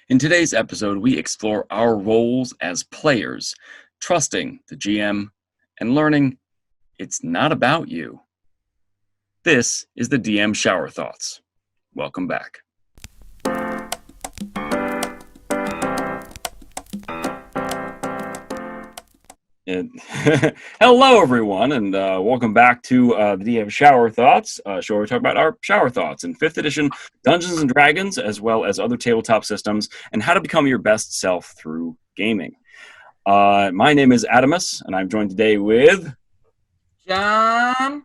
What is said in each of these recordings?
In today's episode, we explore our roles as players, trusting the GM, and learning it's not about you. This is the DM Shower Thoughts. Welcome back. Hello, everyone, and welcome back to the DM Shower Thoughts, show where we talk about our shower thoughts in 5th edition Dungeons and Dragons, as well as other tabletop systems, and how to become your best self through gaming. My name is Adamus, and I'm joined today with John.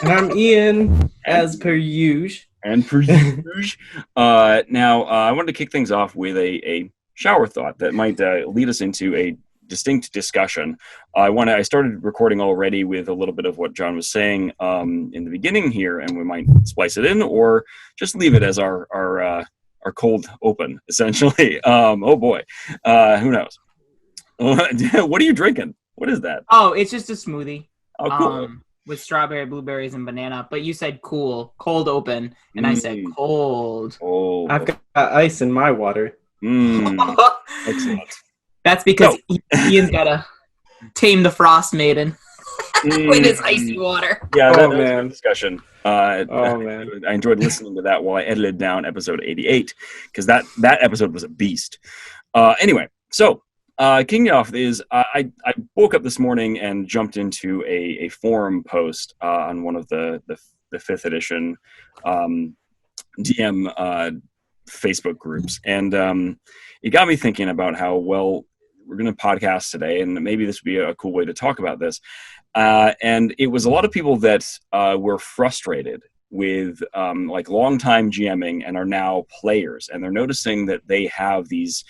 And I'm Ian, as per usual. Now, I wanted to kick things off with a shower thought that might lead us into a distinct discussion. I started recording already with a little bit of what John was saying in the beginning here, and we might splice it in or just leave it as our cold open, essentially. Oh boy, who knows? What are you drinking? What is that? Oh, it's just a smoothie. Oh, cool. With strawberry, blueberries, and banana. But you said cold open, and I said cold. Oh, I've got ice in my water. Excellent. That's because Ian's gotta tame the frost maiden with his icy water. Yeah, that was man. a discussion. Man. I enjoyed listening to that while I edited down episode 88 because that episode was a beast. Anyway, so kicking it off is I woke up this morning and jumped into a forum post on one of the 5th edition DM Facebook groups, and it got me thinking about how well we're going to podcast today, and maybe this would be a cool way to talk about this. And it was a lot of people that were frustrated with like longtime GMing and are now players, and they're noticing that they have these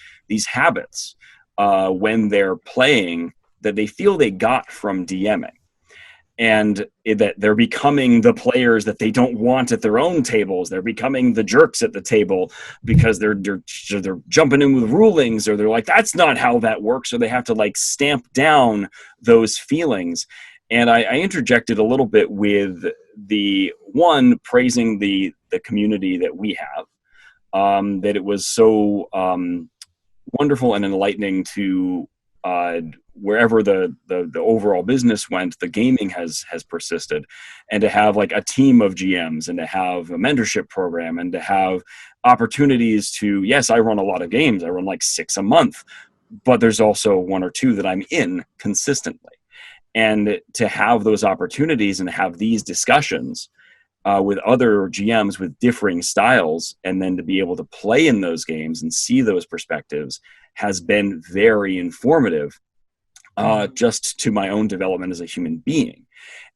habits when they're playing that they feel they got from DMing, and that they're becoming the players that they don't want at their own tables. They're becoming the jerks at the table because they're jumping in with rulings, or they're like, that's not how that works, or they have to like stamp down those feelings. And I interjected a little bit with the one praising the community that we have, that it was so wonderful and enlightening to wherever the overall business went, the gaming has persisted, and to have like a team of GMs, and to have a mentorship program, and to have opportunities to, yes, I run a lot of games. I run like 6 a month, but there's also 1 or 2 that I'm in consistently. And to have those opportunities and have these discussions with other GMs with differing styles, and then to be able to play in those games and see those perspectives has been very informative, just to my own development as a human being.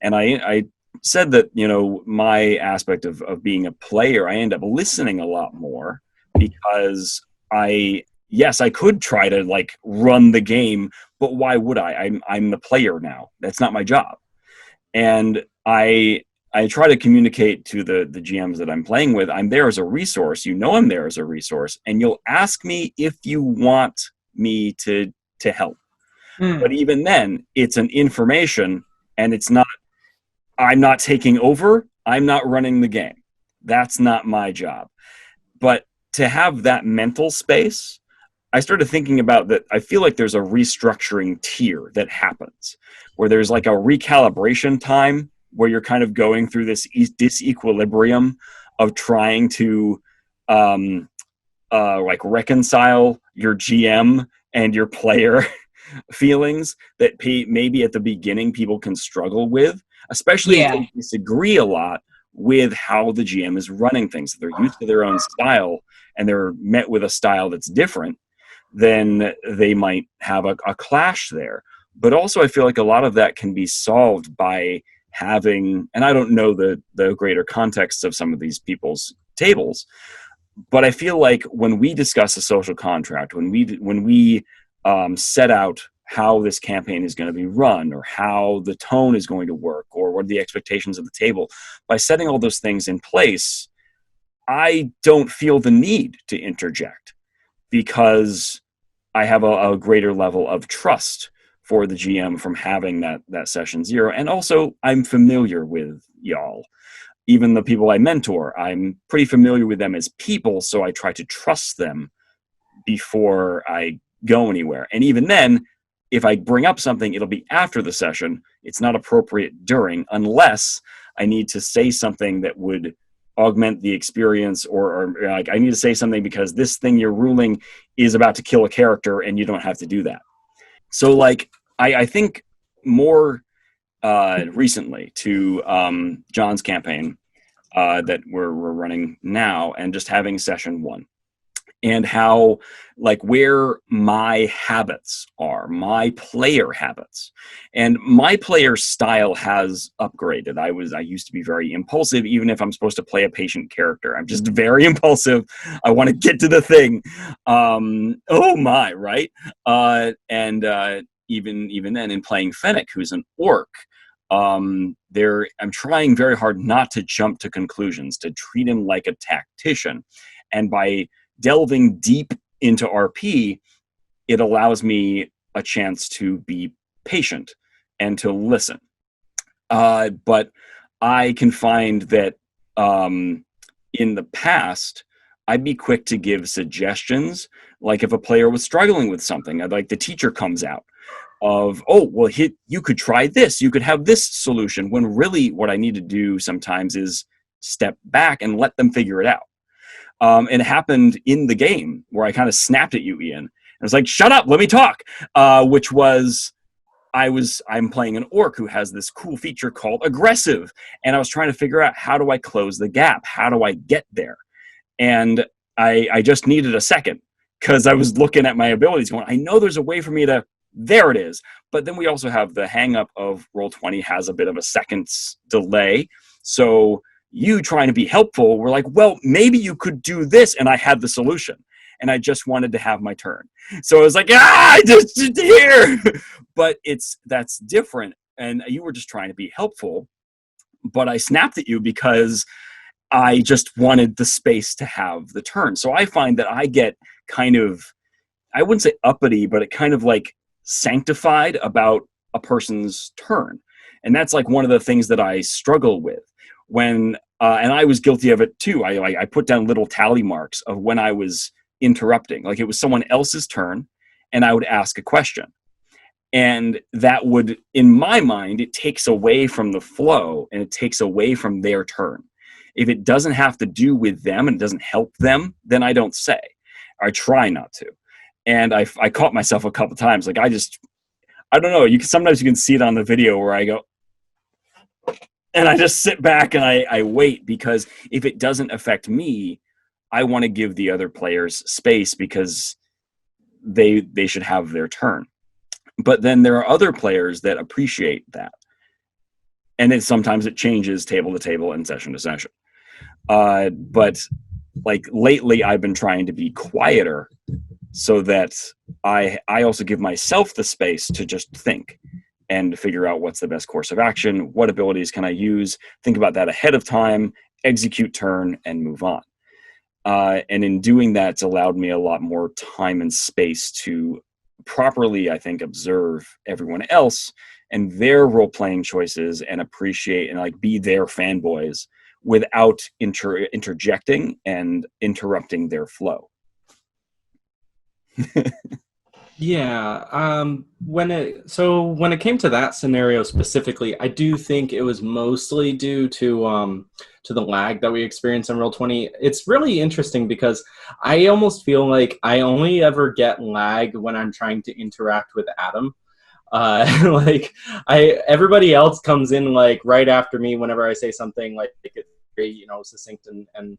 And I said that, you know, my aspect of being a player, I end up listening a lot more because I could try to like run the game, but why would I? I'm the player now. That's not my job. And I try to communicate to the GMs that I'm playing with, I'm there as a resource. You know I'm there as a resource, and you'll ask me if you want me to help. But even then, it's an information, and it's not, I'm not taking over, I'm not running the game. That's not my job. But to have that mental space, I started thinking about that. I feel like there's a restructuring tier that happens, where there's like a recalibration time, where you're kind of going through this disequilibrium of trying to like reconcile your GM and your player feelings that maybe at the beginning people can struggle with, especially if they disagree a lot with how the GM is running things. If they're used to their own style and they're met with a style that's different, then they might have a clash there. But also I feel like a lot of that can be solved by having, and I don't know the greater context of some of these people's tables, but I feel like when we discuss a social contract, when we set out how this campaign is going to be run, or how the tone is going to work, or what are the expectations of the table, by setting all those things in place, I don't feel the need to interject because I have a greater level of trust for the GM from having that session 0. And also I'm familiar with y'all. Even the people I mentor, I'm pretty familiar with them as people, so I try to trust them before I go anywhere. And even then, if I bring up something, it'll be after the session. It's not appropriate during, unless I need to say something that would augment the experience, or like I need to say something because this thing you're ruling is about to kill a character and you don't have to do that. So like, I think more recently to John's campaign that we're running now, and just having session 1, and how, like, where my habits are, my player habits. And my player style has upgraded. I used to be very impulsive, even if I'm supposed to play a patient character. I'm just very impulsive. I want to get to the thing. Oh my, right? And even then, in playing Fennec, who's an orc, I'm trying very hard not to jump to conclusions, to treat him like a tactician. And by delving deep into RP, it allows me a chance to be patient and to listen. But I can find that in the past, I'd be quick to give suggestions. Like if a player was struggling with something, like the teacher comes out of, oh, well, you could try this, you could have this solution, when really what I need to do sometimes is step back and let them figure it out. And it happened in the game where I kind of snapped at you, Ian. I was like, shut up, let me talk. Which was, I'm playing an orc who has this cool feature called aggressive. And I was trying to figure out, how do I close the gap? How do I get there? And I just needed a second, because I was looking at my abilities going, I know there's a way for me to, there it is. But then we also have the hang up of Roll20 has a bit of a second's delay. So you trying to be helpful, we're like, well, maybe you could do this. And I had the solution, and I just wanted to have my turn. So I was like, just here. But that's different. And you were just trying to be helpful, but I snapped at you because I just wanted the space to have the turn. So I find that I get kind of, I wouldn't say uppity, but it kind of like sanctified about a person's turn. And that's like one of the things that I struggle with. When and I was guilty of it too. I put down little tally marks of when I was interrupting. Like it was someone else's turn, and I would ask a question. And that would, in my mind, it takes away from the flow, and it takes away from their turn. If it doesn't have to do with them and it doesn't help them, then I don't say. I try not to. And I caught myself a couple times. Like I don't know. Sometimes you can see it on the video where I go, and I just sit back and I wait, because if it doesn't affect me, I want to give the other players space, because they should have their turn. But then there are other players that appreciate that. And then sometimes it changes table to table and session to session. But like lately I've been trying to be quieter, so that I also give myself the space to just think and figure out what's the best course of action, what abilities can I use, think about that ahead of time, execute turn, and move on. And in doing that, it's allowed me a lot more time and space to properly, I think, observe everyone else and their role-playing choices, and appreciate and like be their fanboys without interjecting and interrupting their flow. Yeah. When it came to that scenario specifically, I do think it was mostly due to the lag that we experience in Roll20. It's really interesting because I almost feel like I only ever get lag when I'm trying to interact with Adam. Like everybody else comes in like right after me whenever I say something, like it's very, succinct and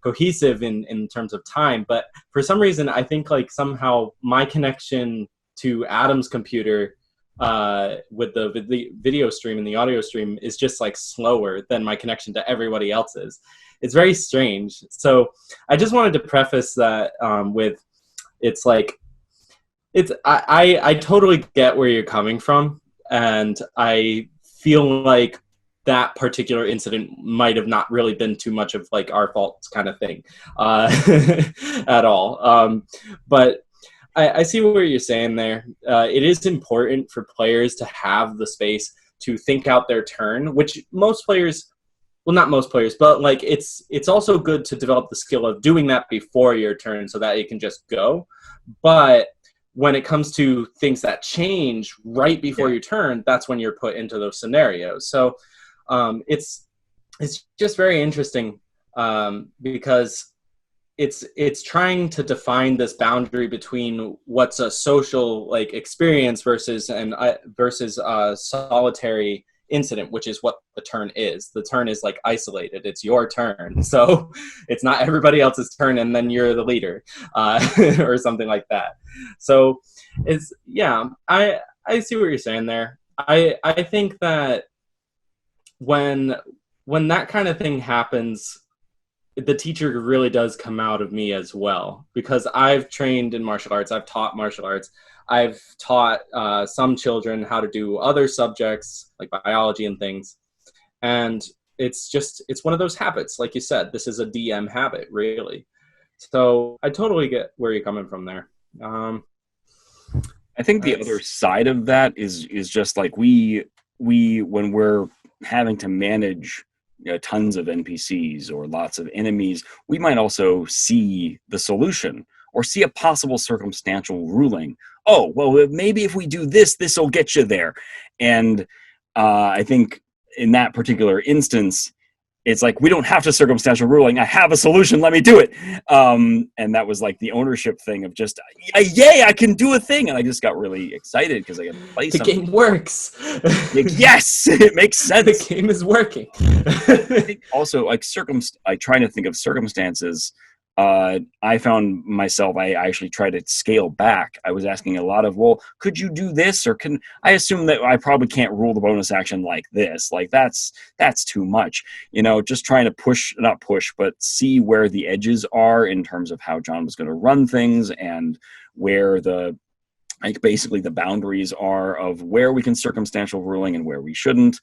cohesive in terms of time. But for some reason, I think like somehow my connection to Adam's computer with the video stream and the audio stream is just like slower than my connection to everybody else's. It's very strange. So I just wanted to preface that with, it's like, I totally get where you're coming from, and I feel like that particular incident might have not really been too much of like our fault kind of thing at all. But I see what you're saying there. It is important for players to have the space to think out their turn, which most players well, not most players, but like it's also good to develop the skill of doing that before your turn so that it can just go. But when it comes to things that change right before your turn, that's when you're put into those scenarios. So it's just very interesting because it's trying to define this boundary between what's a social like experience versus a solitary incident, which is what the turn is. The turn is like isolated. It's your turn, so it's not everybody else's turn, and then you're the leader, or something like that. So it's I see what you're saying there. I think that when that kind of thing happens, the teacher really does come out of me as well, because I've trained in martial arts. I've taught martial arts. I've taught some children how to do other subjects like biology and things. And it's one of those habits. Like you said, this is a DM habit, really. So I totally get where you're coming from there. I think the other side of that is just like we when we're having to manage tons of NPCs or lots of enemies, we might also see the solution or see a possible circumstantial ruling. Oh, well, maybe if we do this, this will get you there. And I think in that particular instance, it's like, we don't have to circumstantial ruling. I have a solution. Let me do it. And that was like the ownership thing of just, yay, I can do a thing. And I just got really excited because I got to play something. The game works. Like, yes, it makes sense. The game is working. I think also, like, trying to think of circumstances. I found myself, I actually tried to scale back. I was asking a lot of, well, could you do this? Or I assume that I probably can't rule the bonus action like this. Like that's too much, just trying to not push, but see where the edges are in terms of how John was going to run things and where basically the boundaries are of where we can circumstantial ruling and where we shouldn't,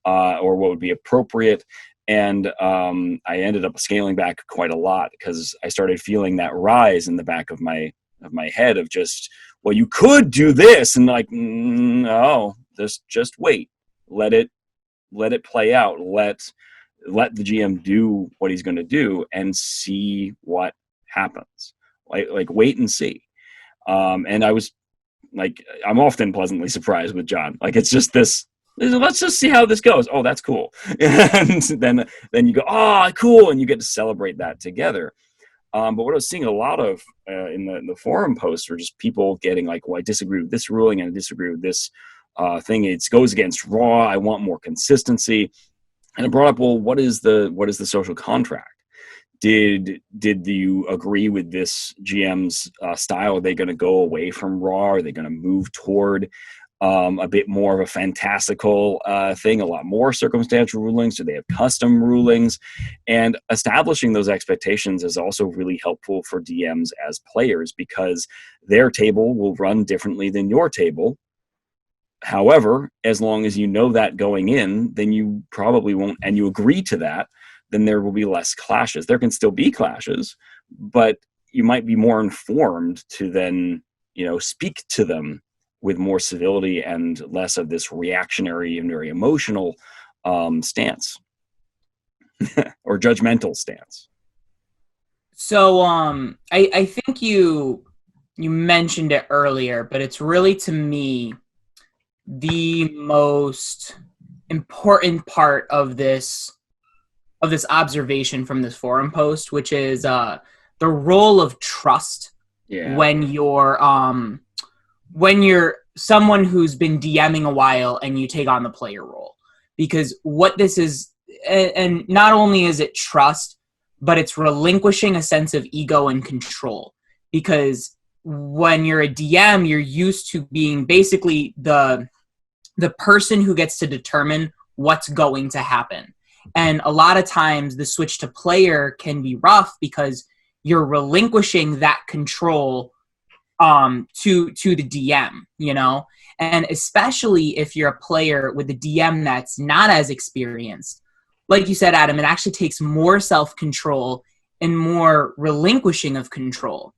or what would be appropriate. And I ended up scaling back quite a lot because I started feeling that rise in the back of my head of just, well, you could do this, and like, no, just wait, let it play out, let the GM do what he's going to do and see what happens. Like wait and see. And I was like, I'm often pleasantly surprised with John. Like it's just this. Let's just see how this goes. Oh, that's cool. And then you go, oh, cool, and you get to celebrate that together. But what I was seeing a lot of in the forum posts were just people getting like, well, I disagree with this ruling and I disagree with this thing. It goes against Raw. I want more consistency. And it brought up, well, what is the social contract? Did you agree with this GM's style? Are they going to go away from Raw? Are they going to move toward a bit more of a fantastical thing, a lot more circumstantial rulings? Do they have custom rulings? And establishing those expectations is also really helpful for DMs as players because their table will run differently than your table. However, as long as you know that going in, then you probably won't, and you agree to that, then there will be less clashes. There can still be clashes, but you might be more informed to then, speak to them with more civility and less of this reactionary and very emotional stance or judgmental stance. So I think you mentioned it earlier, but it's really, to me, the most important part of this observation from this forum post, which is the role of trust when you're someone who's been DMing a while and you take on the player role. Because what this is, and not only is it trust, but it's relinquishing a sense of ego and control. Because when you're a DM, you're used to being basically the person who gets to determine what's going to happen. And a lot of times the switch to player can be rough because you're relinquishing that control to the DM, and especially if you're a player with a DM that's not as experienced. Like you said, Adam, it actually takes more self-control and more relinquishing of control.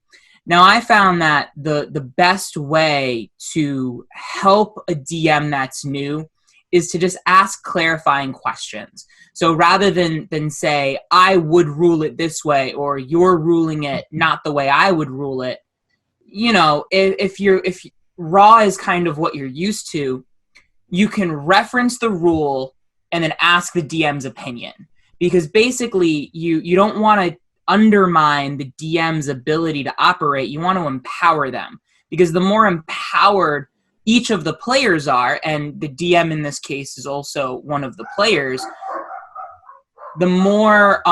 Now, I found that the best way to help a DM that's new is to just ask clarifying questions. So rather than say, I would rule it this way, or you're ruling it not the way I would rule it, you know, if raw is kind of what you're used to, you can reference the rule and then ask the DM's opinion. Because basically, you don't want to undermine the DM's ability to operate. You want to empower them. Because the more empowered each of the players are, and the DM in this case is also one of the players, the more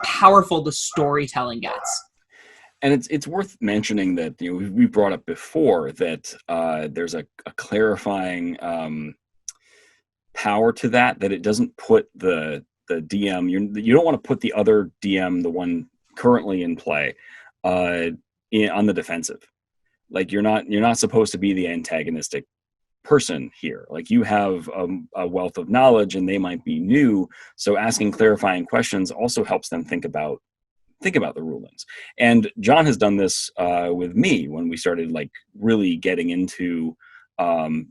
powerful the storytelling gets. And it's worth mentioning that, you know, we brought up before that there's a clarifying power to that it doesn't put the DM, you don't want to put the other DM, the one currently in play, on the defensive. Like you're not supposed to be the antagonistic person here. Like you have a wealth of knowledge and they might be new, so asking clarifying questions also helps them think about the rulings. And John has done this with me when we started like really getting into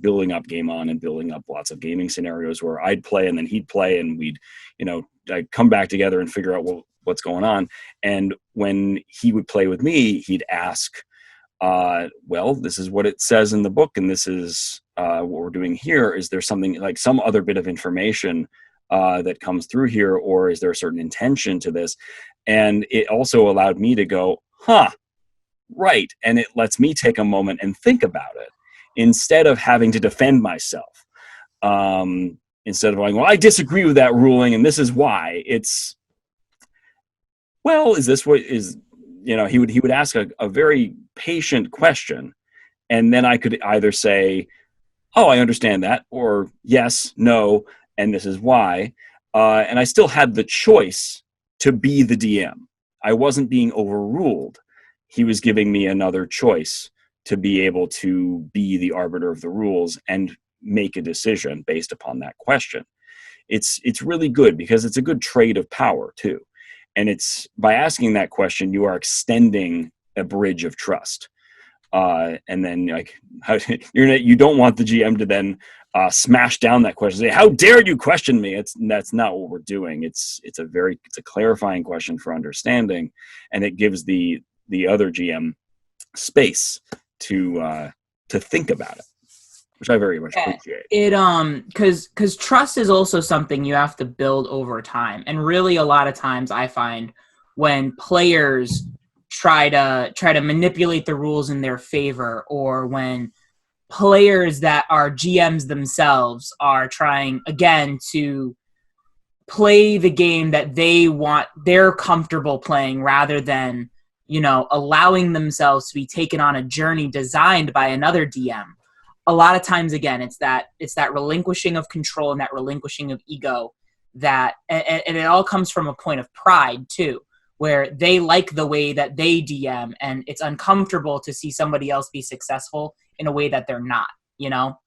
building up Game On and building up lots of gaming scenarios where I'd play and then he'd play, and we'd, you know, I'd come back together and figure out what's going on. And when he would play with me, he'd ask, well, this is what it says in the book, and this is what we're doing here. Is there something, like some other bit of information that comes through here, or is there a certain intention to this? And it also allowed me to go, right. And it lets me take a moment and think about it instead of having to defend myself. Instead of going, well, I disagree with that ruling and this is why. It's, well, is this what is, you know, he would ask a very patient question, and then I could either say, oh, I understand that, or yes, no, and this is why. And I still had the choice to be the DM. I wasn't being overruled. He was giving me another choice to be able to be the arbiter of the rules and make a decision based upon that question. It's really good because it's a good trade of power too. And it's by asking that question, you are extending a bridge of trust. And then like you don't want the GM to then smash down that question, say, how dare you question me? That's not what we're doing. It's a clarifying question for understanding, and it gives the other GM space to think about it, which I very much appreciate. Because trust is also something you have to build over time, and really a lot of times I find when players try to manipulate the rules in their favor, or when players that are GMs themselves are trying again to play the game that they're comfortable playing, rather than, you know, allowing themselves to be taken on a journey designed by another DM. A lot of times, again, it's that relinquishing of control and that relinquishing of ego, that, and it all comes from a point of pride too, where they like the way that they DM, and it's uncomfortable to see somebody else be successful in a way that they're not, you know?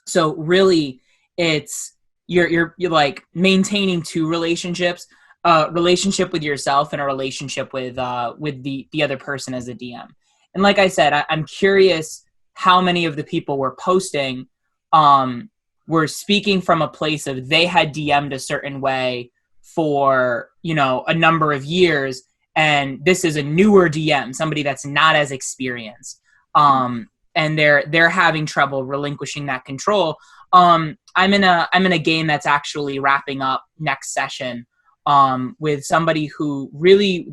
So really it's, you're like maintaining two relationships, a relationship with yourself and a relationship with the other person as a DM. And like I said, I'm curious how many of the people were posting were speaking from a place of they had DM'd a certain way for, you know, a number of years, and this is a newer DM, somebody that's not as experienced, and they're having trouble relinquishing that control. I'm in a game that's actually wrapping up next session with somebody who really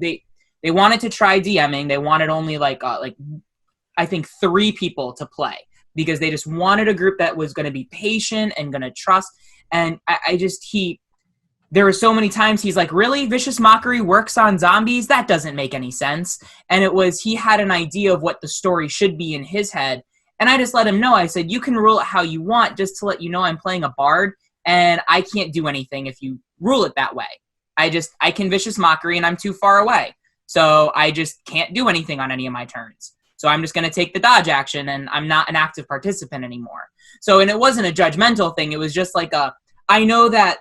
they wanted to try DMing. They wanted only like I think 3 people to play, because they just wanted a group that was going to be patient and going to trust. And there were so many times he's like, really? Vicious Mockery works on zombies? That doesn't make any sense. And he had an idea of what the story should be in his head. And I just let him know. I said, you can rule it how you want, just to let you know I'm playing a bard, and I can't do anything if you rule it that way. I can Vicious Mockery, and I'm too far away. So I just can't do anything on any of my turns. So I'm just going to take the dodge action, and I'm not an active participant anymore. So, and it wasn't a judgmental thing. It was just like I know that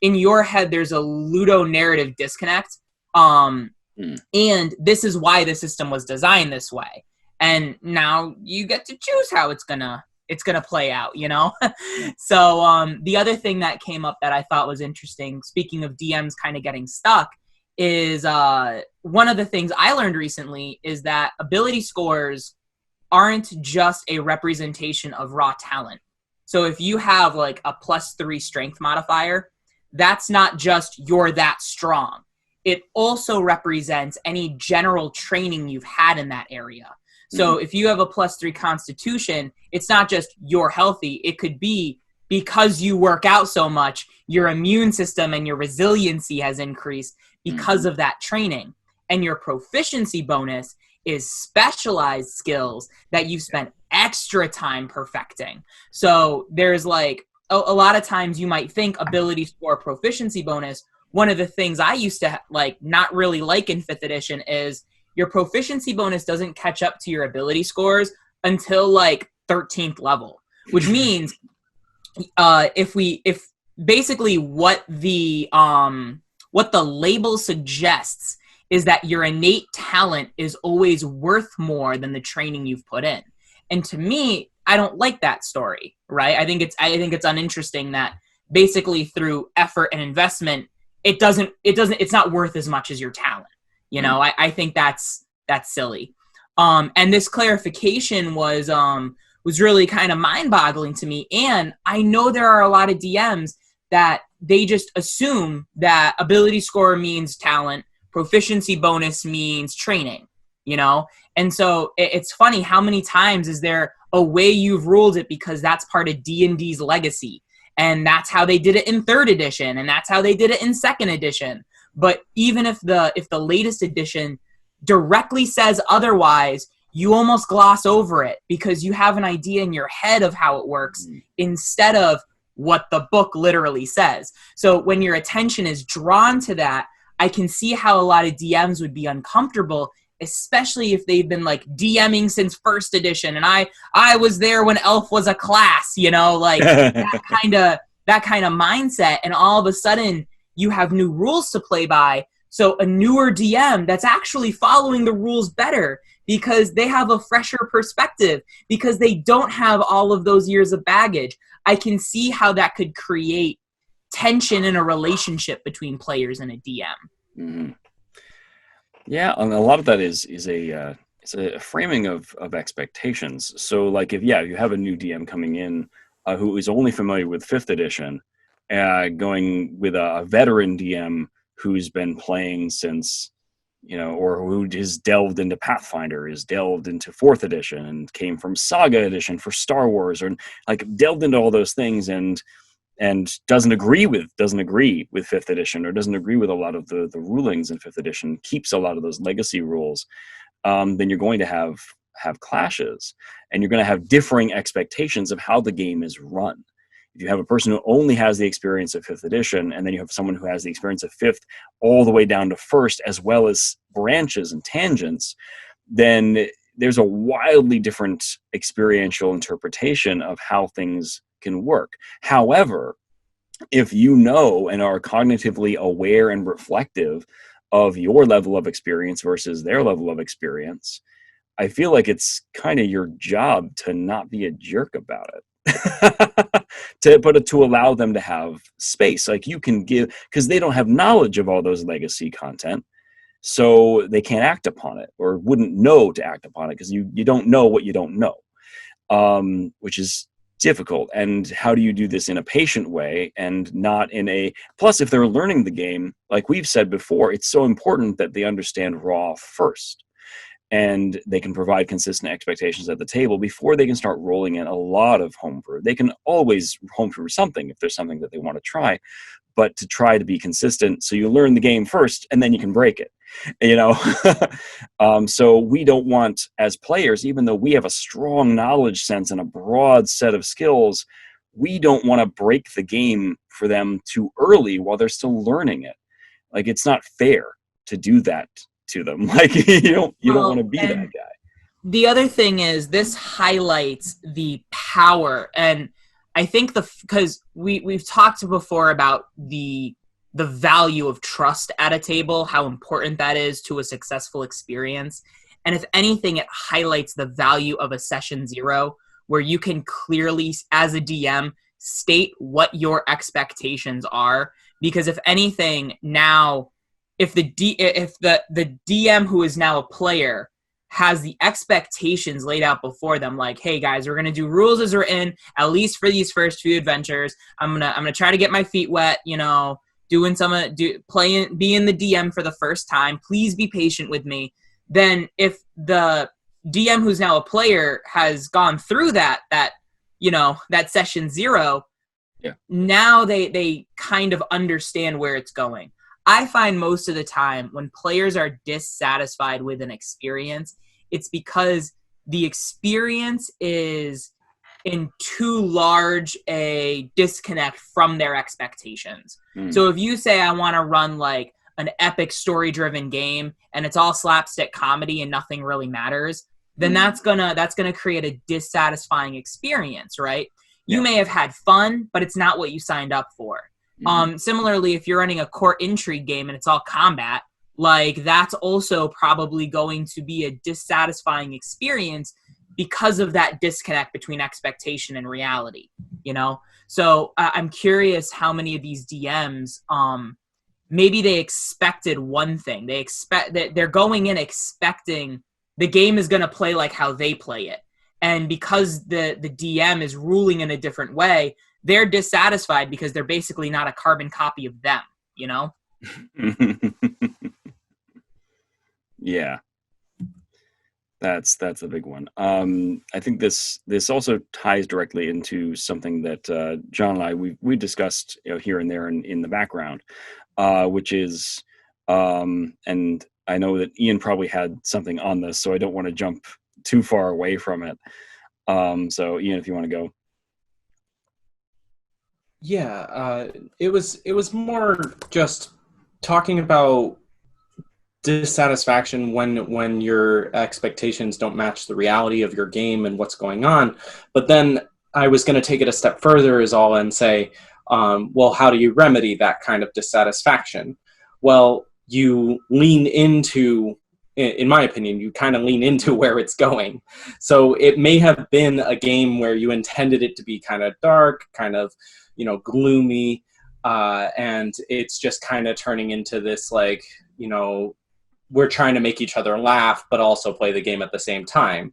in your head, there's a ludonarrative disconnect. And this is why the system was designed this way. And now you get to choose how it's going to it's going to play out, you know? So the other thing that came up that I thought was interesting, speaking of DMs kind of getting stuck, is one of the things I learned recently is that ability scores aren't just a representation of raw talent. So if you have like a +3 strength modifier, that's not just you're that strong. It also represents any general training you've had in that area. So if you have a +3 constitution, it's not just you're healthy. It could be because you work out so much, your immune system and your resiliency has increased because of that training. And your proficiency bonus is specialized skills that you spent extra time perfecting. So there's like a lot of times you might think ability score proficiency bonus. One of the things I used to like not really like in 5th edition is your proficiency bonus doesn't catch up to your ability scores until like 13th level, which means if basically what the label suggests is that your innate talent is always worth more than the training you've put in. And to me, I don't like that story, right? I think it's uninteresting that basically through effort and investment, it's not worth as much as your talent. You know, I think that's silly. And this clarification was really kind of mind-boggling to me. And I know there are a lot of DMs that they just assume that ability score means talent, proficiency bonus means training, you know? And so it's funny, how many times is there a way you've ruled it because that's part of D&D's legacy, and that's how they did it in 3rd edition, and that's how they did it in 2nd edition. But even if the latest edition directly says otherwise, you almost gloss over it because you have an idea in your head of how it works instead of what the book literally says. So when your attention is drawn to that, I can see how a lot of DMs would be uncomfortable, especially if they've been like DMing since 1st edition and I was there when Elf was a class, you know, like that kind of mindset, and all of a sudden you have new rules to play by. So a newer DM that's actually following the rules better because they have a fresher perspective, because they don't have all of those years of baggage. I can see how that could create tension in a relationship between players and a DM. Yeah, and a lot of that is a framing of expectations. So like if you have a new DM coming in who is only familiar with 5th edition, going with a veteran DM who's been playing since, you know, or who has delved into Pathfinder, is delved into 4th edition and came from Saga edition for Star Wars, or like delved into all those things and doesn't agree with 5th edition, or doesn't agree with a lot of the rulings in 5th edition, keeps a lot of those legacy rules, then you're going to have clashes, and you're going to have differing expectations of how the game is run. If you have a person who only has the experience of 5th edition, and then you have someone who has the experience of 5th all the way down to 1st, as well as branches and tangents, then there's a wildly different experiential interpretation of how things can work. However, if you know and are cognitively aware and reflective of your level of experience versus their level of experience, I feel like it's kind of your job to not be a jerk about it. to allow them to have space. Like you can give, because they don't have knowledge of all those legacy content, so they can't act upon it, or wouldn't know to act upon it, because you don't know what you don't know, which is difficult. And how do you do this in a patient way and not in a, plus if they're learning the game, like we've said before, it's so important that they understand raw first, and they can provide consistent expectations at the table before they can start rolling in a lot of homebrew. They can always homebrew something if there's something that they want to try, but to try to be consistent, so you learn the game first and then you can break it, you know. So we don't want, as players, even though we have a strong knowledge sense and a broad set of skills, we don't want to break the game for them too early while they're still learning it. Like, it's not fair to do that to them. Like, you don't want to be that guy. The other thing is, this highlights the power, and I think because we've talked before about the value of trust at a table, how important that is to a successful experience. And if anything, it highlights the value of a session 0, where you can clearly, as a DM, state what your expectations are. Because if anything, now, if the DM who is now a player has the expectations laid out before them, like, hey guys, we're gonna do rules as we're in, at least for these first few adventures. I'm gonna try to get my feet wet, doing being the DM for the first time. Please be patient with me. Then if the DM who's now a player has gone through that session 0, now they kind of understand where it's going. I find most of the time when players are dissatisfied with an experience, it's because the experience is in too large a disconnect from their expectations. So if you say, I want to run like an epic story-driven game and it's all slapstick comedy and nothing really matters, then that's gonna create a dissatisfying experience, right? You may have had fun, but it's not what you signed up for. Similarly, if you're running a court intrigue game and it's all combat, like that's also probably going to be a dissatisfying experience because of that disconnect between expectation and reality, So I'm curious how many of these DMs, maybe they expected one thing. They expect that they're going in expecting the game is going to play like how they play it. And because the DM is ruling in a different way, they're dissatisfied because they're basically not a carbon copy of them, Yeah. That's a big one. I think this also ties directly into something that John and I we discussed here and there in the background, which is and I know that Ian probably had something on this, so I don't want to jump too far away from it. So Ian, if you want to go. Yeah, it was more just talking about dissatisfaction when your expectations don't match the reality of your game and what's going on. But then I was going to take it a step further and say, well, how do you remedy that kind of dissatisfaction? Well, you lean into, in my opinion, you kind of lean into where it's going. So it may have been a game where you intended it to be kind of dark, kind of, gloomy, and it's just kind of turning into this, like, we're trying to make each other laugh, but also play the game at the same time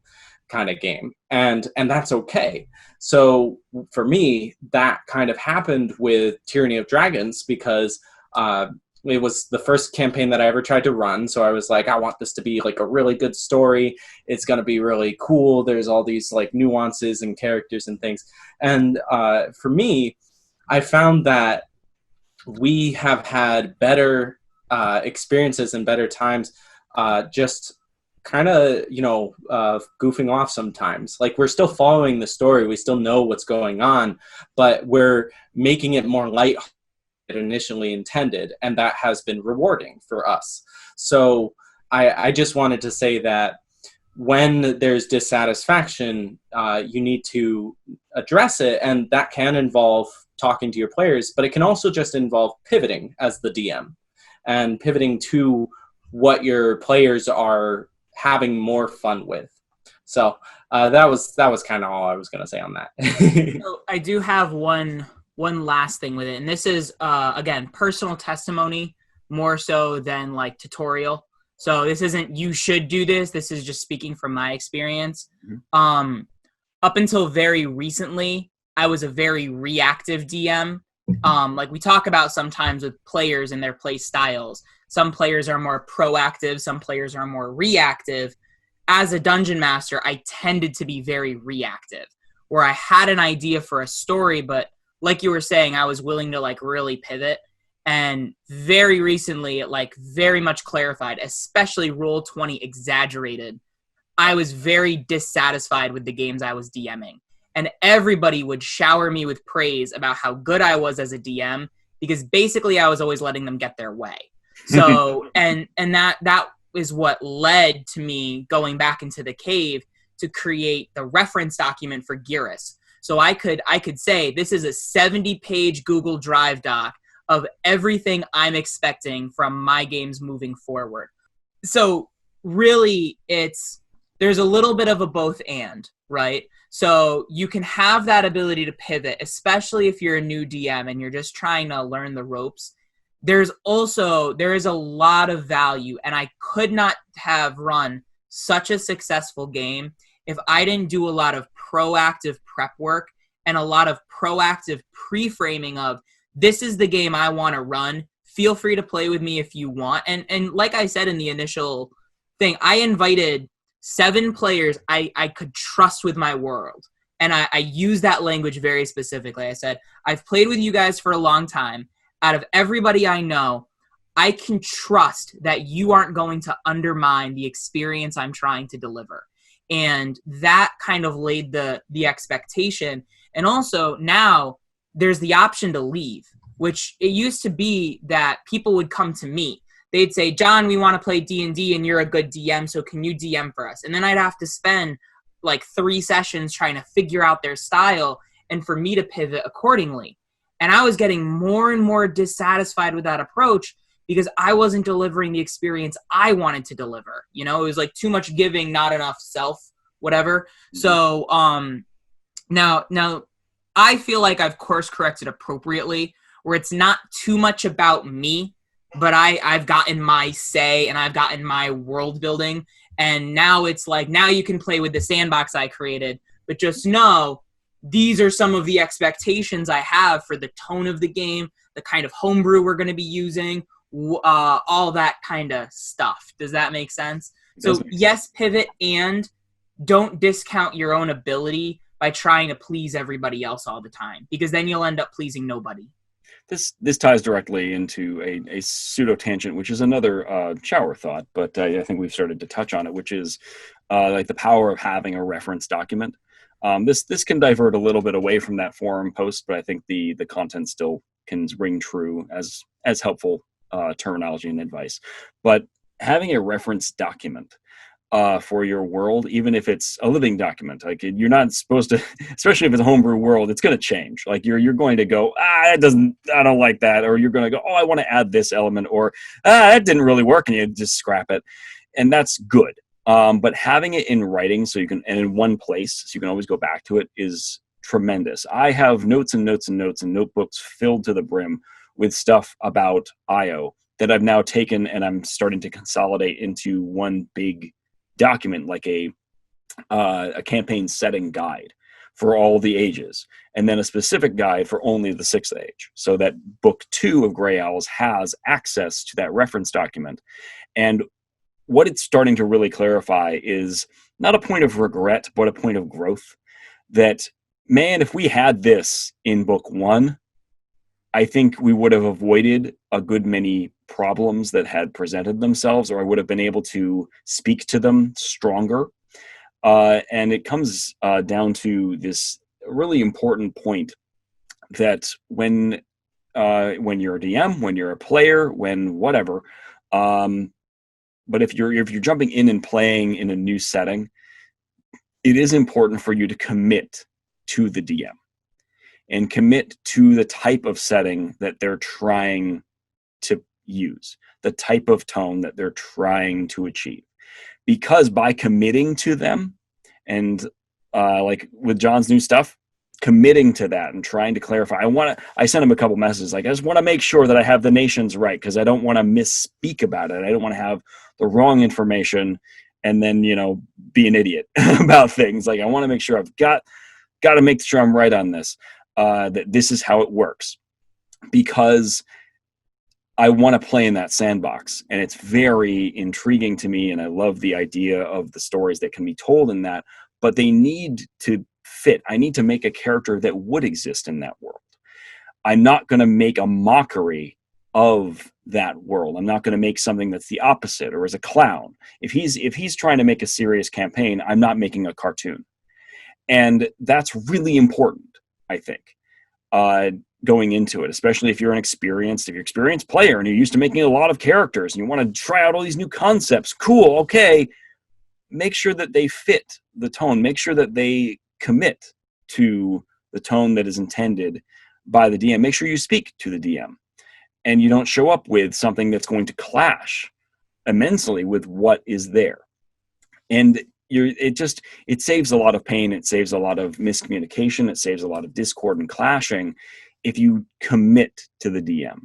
kind of game. And that's okay. So for me, that kind of happened with Tyranny of Dragons because it was the first campaign that I ever tried to run. So I was like, I want this to be like a really good story. It's going to be really cool. There's all these like nuances and characters and things. And for me, I found that we have had better experiences and better times just kind of, goofing off sometimes. Like, we're still following the story. We still know what's going on, but we're making it more light initially intended, and that has been rewarding for us. So I just wanted to say that when there's dissatisfaction, you need to address it, and that can involve talking to your players, but it can also just involve pivoting as the DM and pivoting to what your players are having more fun with. So that was kind of all I was going to say on that. So I do have one last thing with it, and this is again personal testimony more so than like tutorial. So this isn't you should do this. This is just speaking from my experience. Up until very recently, I was a very reactive DM. Like we talk about sometimes with players and their play styles. Some players are more proactive. Some players are more reactive. As a dungeon master, I tended to be very reactive, where I had an idea for a story, but like you were saying, I was willing to like really pivot. And very recently, it like very much clarified, especially Roll20 exaggerated. I was very dissatisfied with the games I was DMing. And everybody would shower me with praise about how good I was as a DM, because basically I was always letting them get their way. So, and that is what led to me going back into the cave to create the reference document for Geras. So I could say, this is a 70-page Google Drive doc of everything I'm expecting from my games moving forward. So really, it's there's a little bit of a both and, right? So you can have that ability to pivot, especially if you're a new DM and you're just trying to learn the ropes. There is a lot of value, and I could not have run such a successful game if I didn't do a lot of proactive prep work and a lot of proactive pre-framing of, this is the game I want to run. Feel free to play with me if you want. And like I said in the initial thing, I invited 7 players I could trust with my world. And I use that language very specifically. I said, I've played with you guys for a long time. Out of everybody I know, I can trust that you aren't going to undermine the experience I'm trying to deliver. And that kind of laid the expectation. And also now there's the option to leave, which it used to be that people would come to me. They'd say, John, we want to play D&D and you're a good DM, so can you DM for us? And then I'd have to spend like 3 sessions trying to figure out their style and for me to pivot accordingly. And I was getting more and more dissatisfied with that approach because I wasn't delivering the experience I wanted to deliver. You know, it was like too much giving, not enough self, whatever. Mm-hmm. So now I feel like I've course corrected appropriately, where it's not too much about me, but I've gotten my say and I've gotten my world building. And now it's like, now you can play with the sandbox I created, but just know these are some of the expectations I have for the tone of the game, the kind of homebrew we're going to be using, all that kind of stuff. Does that make sense? So yes, pivot, and don't discount your own ability by trying to please everybody else all the time, because then you'll end up pleasing nobody. This ties directly into a pseudo tangent, which is another shower thought, but I think we've started to touch on it, which is like the power of having a reference document. This can divert a little bit away from that forum post, but I think the content still can ring true as helpful terminology and advice. But having a reference document for your world, even if it's a living document, like you're not supposed to, especially if it's a homebrew world, it's going to change. Like you're going to go, I don't like that, or you're going to go, oh, I want to add this element, or that didn't really work, and you just scrap it, and that's good. But having it in writing, so you can, and in one place, so you can always go back to it, is tremendous. I have notes and notes and notes and notebooks filled to the brim with stuff about IO that I've now taken and I'm starting to consolidate into one big document, like a campaign setting guide for all the ages, and then a specific guide for only the 6th age, so that book 2 of Grey Owls has access to that reference document. And what it's starting to really clarify is not a point of regret, but a point of growth. That, man, if we had this in book 1, I think we would have avoided a good many problems that had presented themselves, or I would have been able to speak to them stronger. And it comes down to this really important point that when you're a DM, when you're a player, when whatever, but if you're jumping in and playing in a new setting, it is important for you to commit to the DM and commit to the type of setting that they're trying to use, the type of tone that they're trying to achieve. Because by committing to them, and like with John's new stuff, committing to that and trying to clarify, I sent him a couple messages, like, I just want to make sure that I have the nations right, because I don't want to misspeak about it. I don't want to have the wrong information and then, be an idiot about things. Like, I want to make sure I've got to make sure I'm right on this, that this is how it works, because I want to play in that sandbox, and it's very intriguing to me, and I love the idea of the stories that can be told in that, but they need to fit. I need to make a character that would exist in that world. I'm not going to make a mockery of that world. I'm not going to make something that's the opposite, or as a clown. If he's trying to make a serious campaign, I'm not making a cartoon. And that's really important, I think, going into it, especially if you're an experienced player and you're used to making a lot of characters and you want to try out all these new concepts. Cool. Okay. Make sure that they fit the tone. Make sure that they commit to the tone that is intended by the DM. Make sure you speak to the DM and you don't show up with something that's going to clash immensely with what is there. And it saves a lot of pain. It saves a lot of miscommunication. It saves a lot of discord and clashing if you commit to the DM.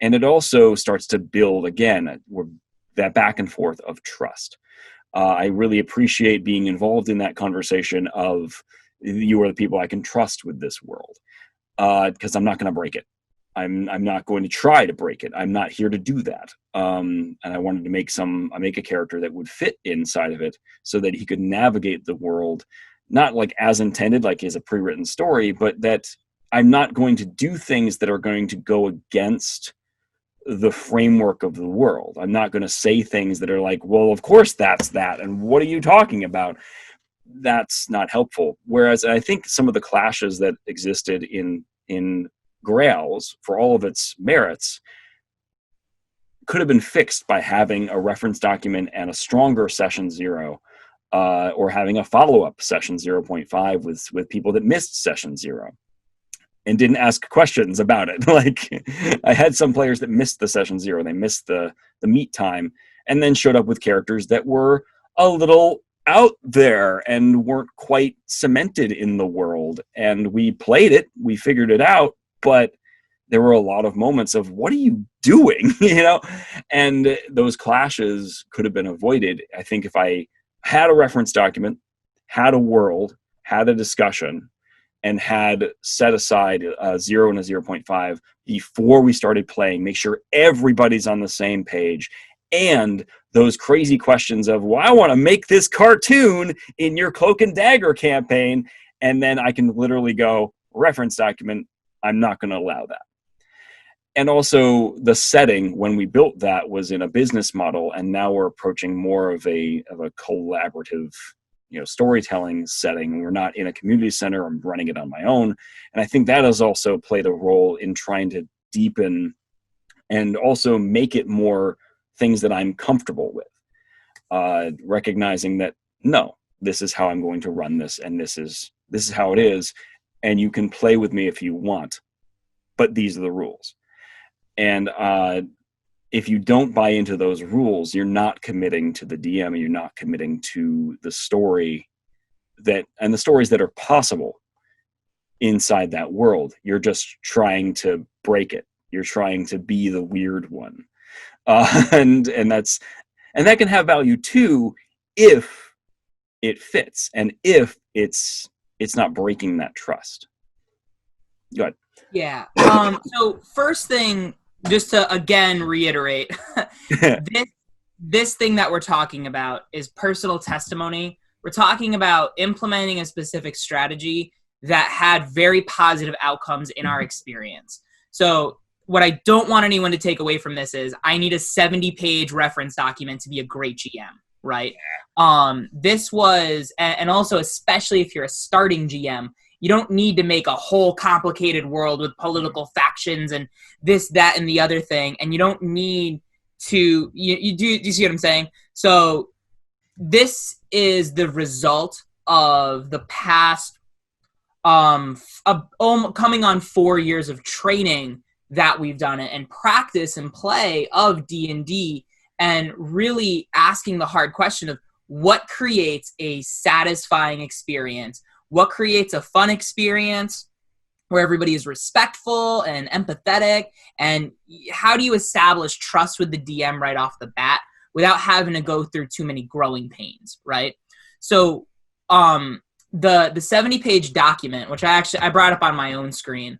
And it also starts to build, again, that back and forth of trust. I really appreciate being involved in that conversation of, you are the people I can trust with this world, because I'm not going to break it. I'm not going to try to break it. I'm not here to do that. And I wanted to make a character that would fit inside of it so that he could navigate the world, not like as intended, like as a pre-written story, but that I'm not going to do things that are going to go against the framework of the world. I'm not going to say things that are like, well, of course that's that. And what are you talking about? That's not helpful. Whereas I think some of the clashes that existed in Grails, for all of its merits, could have been fixed by having a reference document and a stronger session 0, or having a follow-up session 0.5 with people that missed session 0 and didn't ask questions about it. Like, I had some players that missed the session 0, they missed the meet time, and then showed up with characters that were a little out there and weren't quite cemented in the world. And we played it, we figured it out, but there were a lot of moments of, what are you doing? And those clashes could have been avoided, I think, if I had a reference document, had a world, had a discussion, and had set aside a 0 and a 0.5 before we started playing, make sure everybody's on the same page. And those crazy questions of, well, I want to make this cartoon in your Cloak and Dagger campaign. And then I can literally go, reference document, I'm not going to allow that. And also the setting when we built that was in a business model, and now we're approaching more of a collaborative, storytelling setting. We're not in a community center. I'm running it on my own. And I think that has also played a role in trying to deepen and also make it more things that I'm comfortable with, recognizing that, no, this is how I'm going to run this, and this is how it is, and you can play with me if you want, but these are the rules. And if you don't buy into those rules, you're not committing to the DM, you're not committing to the story and the stories that are possible inside that world. You're just trying to break it. You're trying to be the weird one. And that can have value too, if it fits and if it's not breaking that trust. Go ahead. Yeah. So first thing, just to again reiterate, this thing that we're talking about is personal testimony. We're talking about implementing a specific strategy that had very positive outcomes in our experience. So what I don't want anyone to take away from this is, I need a 70-page reference document to be a great GM, right? This was, and also especially if you're a starting GM, you don't need to make a whole complicated world with political factions and this, that, and the other thing. And you don't need to, do you see what I'm saying? So this is the result of the past, coming on 4 years of training that we've done it and practice and play of D&D, and really asking the hard question of what creates a satisfying experience. What creates a fun experience where everybody is respectful and empathetic? And how do you establish trust with the DM right off the bat without having to go through too many growing pains, right? So the 70-page document, which I brought up on my own screen,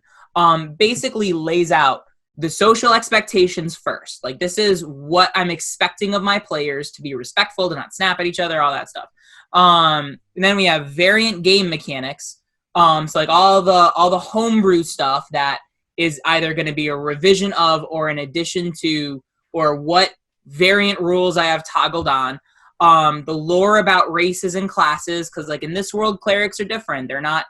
basically lays out the social expectations first. Like, this is what I'm expecting of my players: to be respectful, to not snap at each other, all that stuff. And then we have variant game mechanics. So like all the homebrew stuff that is either going to be a revision of or an addition to, or what variant rules I have toggled on. The lore about races and classes, because like in this world, clerics are different. They're not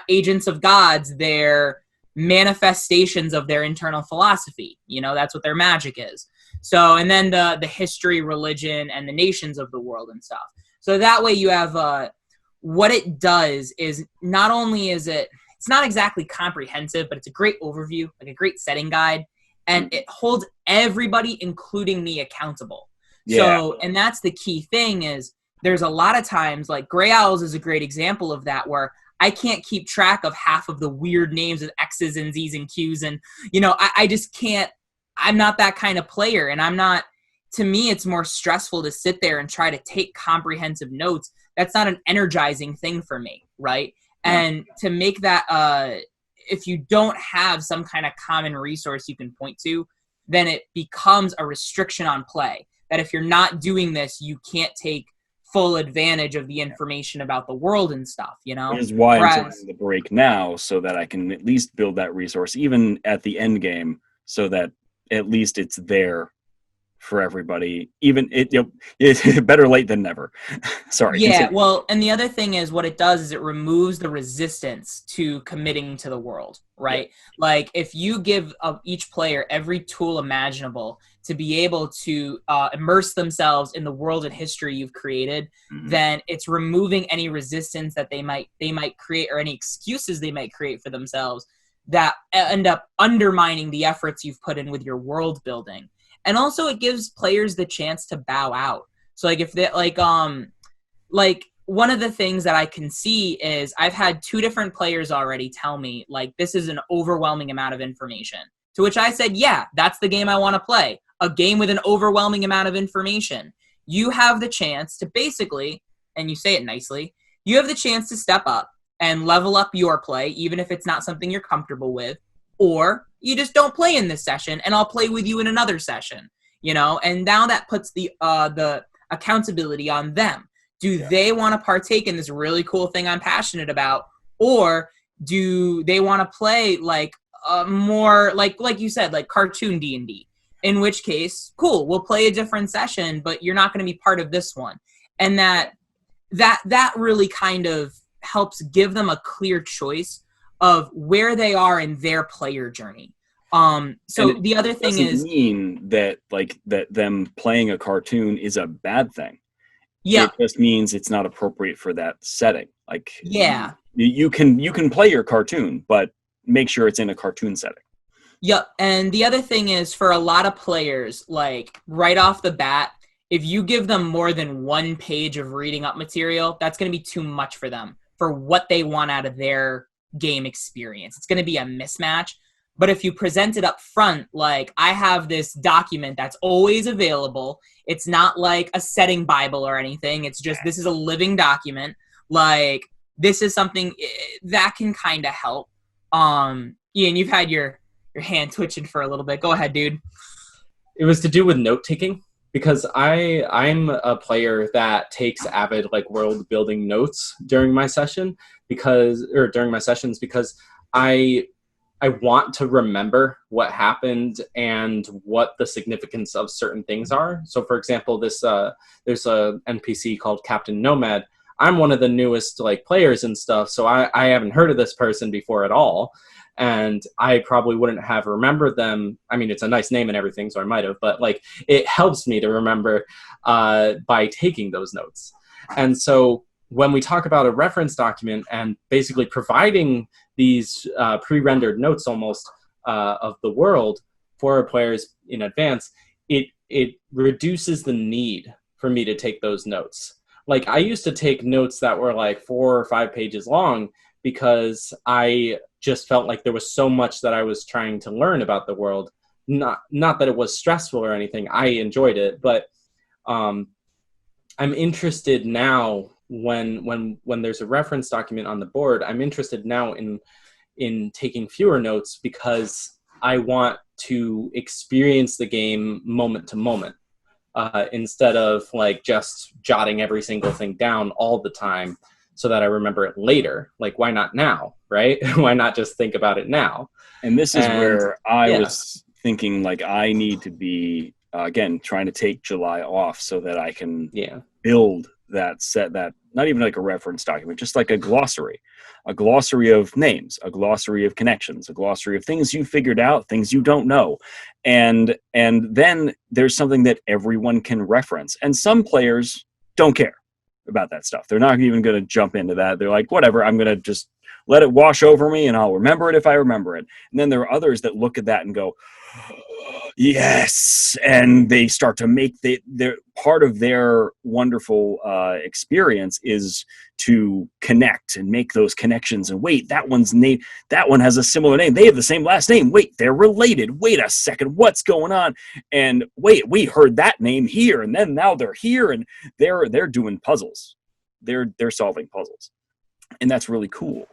agents of gods. They're manifestations of their internal philosophy. That's what their magic is. So, and then the history, religion, and the nations of the world and stuff. So that way you have what it does is, not only is it's not exactly comprehensive, but it's a great overview, like a great setting guide, and it holds everybody, including me, accountable. Yeah. So, and that's the key thing is, there's a lot of times, like Gray Owls is a great example of that, where I can't keep track of half of the weird names of X's and Z's and Q's. And, I just can't, I'm not that kind of player. And to me, it's more stressful to sit there and try to take comprehensive notes. That's not an energizing thing for me, right? Yeah. And to make that, if you don't have some kind of common resource you can point to, then it becomes a restriction on play. That if you're not doing this, you can't take full advantage of the information about the world and stuff, Which is why I'm taking the break now, so that I can at least build that resource, even at the end game, so that at least it's there for everybody. Even it's better late than never. Sorry. Yeah. Continue. Well, and the other thing is, what it does is it removes the resistance to committing to the world, right? Yeah. Like if you give each player every tool imaginable to be able to immerse themselves in the world and history you've created, then it's removing any resistance that they might create, or any excuses they might create for themselves that end up undermining the efforts you've put in with your world building. And also it gives players the chance to bow out. So like if they like one of the things that I can see is I've had 2 different players already tell me, like, this is an overwhelming amount of information. To which I said, yeah, that's the game I want to play. A game with an overwhelming amount of information. You have the chance to basically, and you say it nicely, you have the chance to step up and level up your play, even if it's not something you're comfortable with, or you just don't play in this session and I'll play with you in another session, and now that puts the accountability on them. Do they want to partake in this really cool thing I'm passionate about, or do they want to play like more like you said, like cartoon D&D? In which case, cool, we'll play a different session, but you're not going to be part of this one. And that really kind of helps give them a clear choice of where they are in their player journey. So the other thing is, mean that that them playing a cartoon is a bad thing. Yeah, it just means it's not appropriate for that setting. Like, yeah, you can play your cartoon, but make sure it's in a cartoon setting. Yep. And the other thing is, for a lot of players, like right off the bat, if you give them more than 1 page of reading up material, that's going to be too much for them for what they want out of their game experience. It's going to be a mismatch. But if you present it up front, like, I have this document that's always available. It's not like a setting Bible or anything. It's just, this is a living document. Like, this is something that can kind of help. Ian, you've had your hand twitching for a little bit. Go ahead, dude. It was to do with note taking, because I'm a player that takes avid like world building notes during my sessions, because I want to remember what happened and what the significance of certain things are. So, for example, there's a NPC called Captain Nomad. I'm one of the newest like players and stuff, so I haven't heard of this person before at all, and I probably wouldn't have remembered them. I mean, it's a nice name and everything, so I might have, but like, it helps me to remember by taking those notes. And so when we talk about a reference document and basically providing these pre-rendered notes almost of the world for our players in advance, it reduces the need for me to take those notes. Like, I used to take notes that were like 4 or 5 pages long because I just felt like there was so much that I was trying to learn about the world. Not that it was stressful or anything. I enjoyed it, but I'm interested now when there's a reference document on the board. I'm interested now in taking fewer notes, because I want to experience the game moment to moment, instead of like just jotting every single thing down all the time so that I remember it later. Like, why not now, right? Why not just think about it now? And this is where I was thinking, like, I need to be, again, trying to take July off so that I can build that not even like a reference document, just like a glossary of names, a glossary of connections, a glossary of things you figured out, things you don't know. And then there's something that everyone can reference. And some players don't care about that stuff. They're not even going to jump into that. They're like, whatever, I'm going to just let it wash over me and I'll remember it if I remember it. And then there are others that look at that and go, yes, and they start to make their part of their wonderful experience is to connect and make those connections. And wait, that one's name, that one has a similar name. They have the same last name. Wait, they're related. Wait a second, what's going on? And wait, we heard that name here, and then now they're here, and they're doing puzzles. They're solving puzzles, and that's really cool.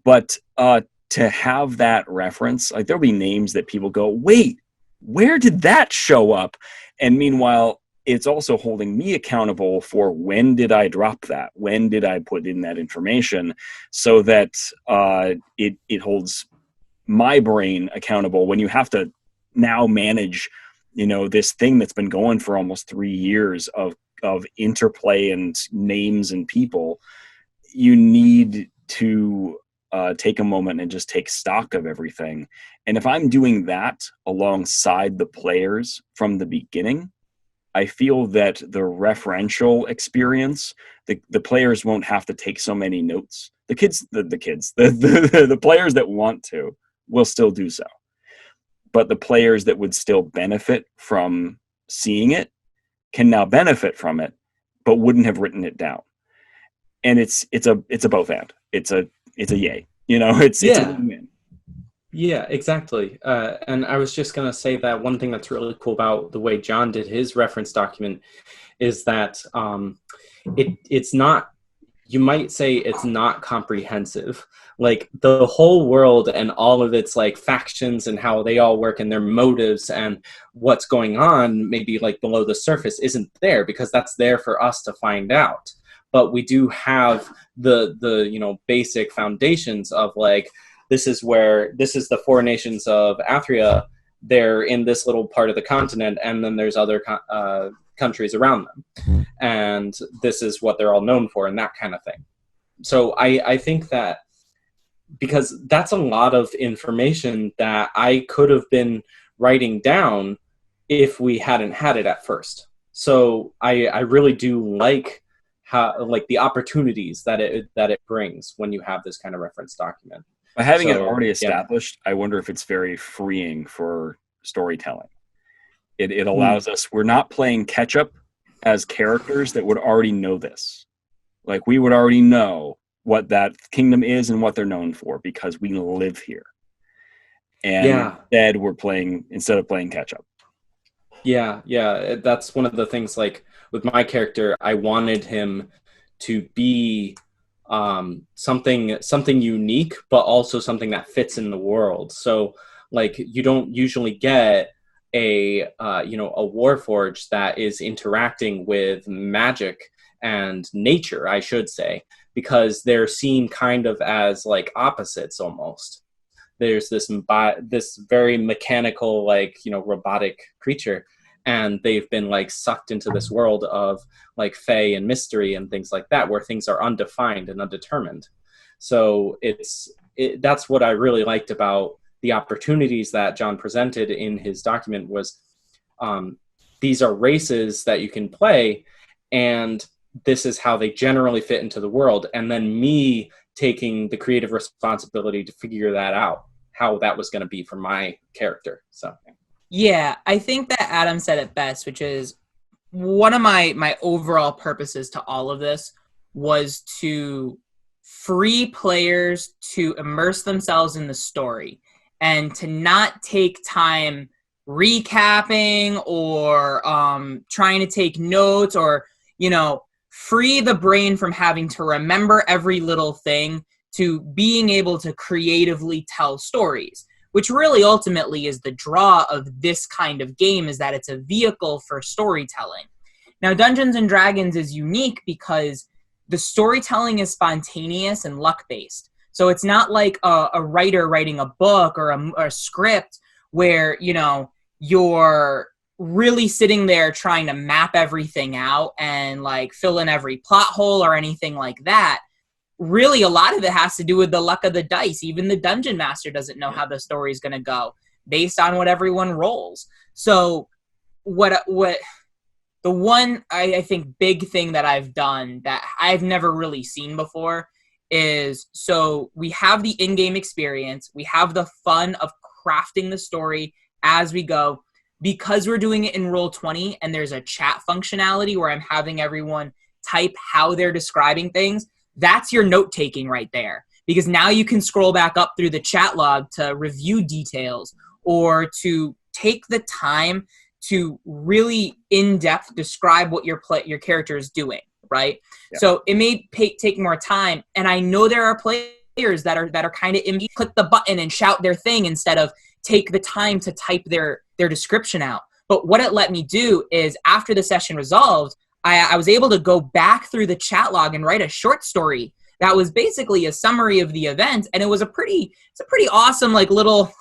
But to have that reference, like there'll be names that people go, wait, where did that show up? And meanwhile, it's also holding me accountable for when did I drop that? When did I put in that information? So that it holds my brain accountable when you have to now manage, this thing that's been going for almost 3 years of interplay and names and people. You need to take a moment and just take stock of everything. And if I'm doing that alongside the players from the beginning, I feel that the referential experience, the players won't have to take so many notes. The players that want to will still do so. But the players that would still benefit from seeing it can now benefit from it, but wouldn't have written it down. And it's a both and. It's a yay. It's a win-win. Yeah, exactly. And I was just going to say that one thing that's really cool about the way John did his reference document is that it's not, you might say it's not comprehensive. Like the whole world and all of its like factions and how they all work and their motives and what's going on maybe like below the surface isn't there, because that's there for us to find out. But we do have the basic foundations of like, this is the 4 nations of Athria. They're in this little part of the continent, and then there's other countries around them. And this is what they're all known for and that kind of thing. So I think that because that's a lot of information that I could have been writing down if we hadn't had it at first. So I really do like the opportunities that it brings when you have this kind of reference document. By having it already established, I wonder if it's very freeing for storytelling. It allows us, we're not playing catch up as characters that would already know this. Like we would already know what that kingdom is and what they're known for because we live here. And instead of playing catch up. Yeah. That's one of the things, like with my character, I wanted him to be something unique, but also something that fits in the world. So like you don't usually get a Warforged that is interacting with magic and nature, I should say, because they're seen kind of as like opposites almost. There's this very mechanical, like, robotic creature, and they've been like sucked into this world of like fae and mystery and things like that, where things are undefined and undetermined. So that's what I really liked about the opportunities that John presented in his document was these are races that you can play, and this is how they generally fit into the world. And then me taking the creative responsibility to figure that out, how that was going to be for my character. So yeah, I think that Adam said it best, which is one of my overall purposes to all of this was to free players to immerse themselves in the story and to not take time recapping or trying to take notes or, free the brain from having to remember every little thing to being able to creatively tell stories, which really ultimately is the draw of this kind of game, is that it's a vehicle for storytelling. Now, Dungeons & Dragons is unique because the storytelling is spontaneous and luck-based. So it's not like a writer writing a book or a script where, you're really sitting there trying to map everything out and like fill in every plot hole or anything like that. Really, a lot of it has to do with the luck of the dice. Even the dungeon master doesn't know how the story is going to go based on what everyone rolls. So what the one, I think, big thing that I've done that I've never really seen before is, so we have the in-game experience. We have the fun of crafting the story as we go. Because we're doing it in Roll20 and there's a chat functionality where I'm having everyone type how they're describing things, that's your note-taking right there. Because now you can scroll back up through the chat log to review details or to take the time to really in-depth describe what your character is doing, right? Yeah. So it may take more time, and I know there are players that are kind of click the button and shout their thing instead of take the time to type their description out. But what it let me do is after the session resolved, I was able to go back through the chat log and write a short story that was basically a summary of the event, and it's a pretty awesome like little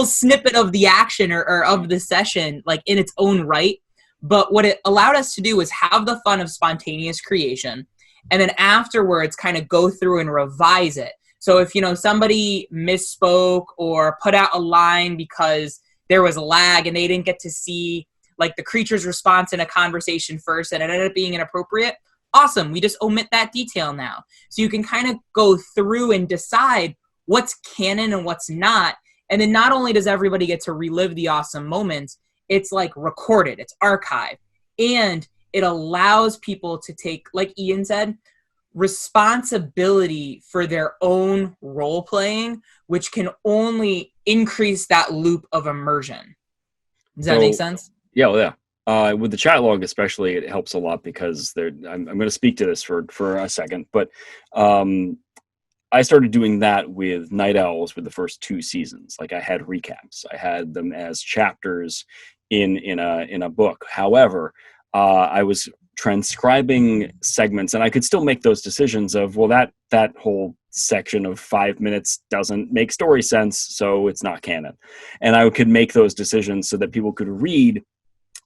snippet of the action or of the session, like in its own right. But what it allowed us to do was have the fun of spontaneous creation, and then afterwards kind of go through and revise it. So if, somebody misspoke or put out a line because there was a lag and they didn't get to see like the creature's response in a conversation first and it ended up being inappropriate, awesome. We just omit that detail now. So you can kind of go through and decide what's canon and what's not. And then not only does everybody get to relive the awesome moments, it's like recorded, it's archived. And it allows people to take, like Ian said, responsibility for their own role playing, which can only increase that loop of immersion. Does that make sense? Yeah, well, yeah. With the chat log especially, it helps a lot because I'm going to speak to this for a second, but I started doing that with Night Owls with the first 2 seasons. Like I had recaps, I had them as chapters in a book. However, I was transcribing segments, and I could still make those decisions of, well, that whole section of 5 minutes doesn't make story sense, so it's not canon. And I could make those decisions so that people could read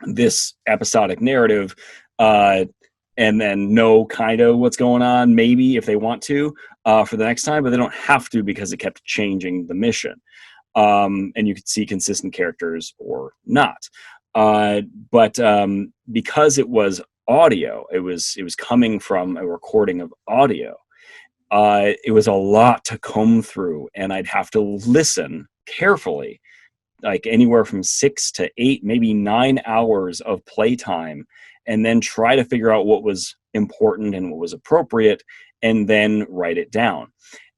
this episodic narrative and then know kind of what's going on, maybe if they want to, for the next time, but they don't have to because it kept changing the mission. And you could see consistent characters or not. But because it was audio, it was coming from a recording of audio, it was a lot to comb through, and I'd have to listen carefully, like anywhere from 6 to 8, maybe 9 hours of playtime, and then try to figure out what was important and what was appropriate, and then write it down.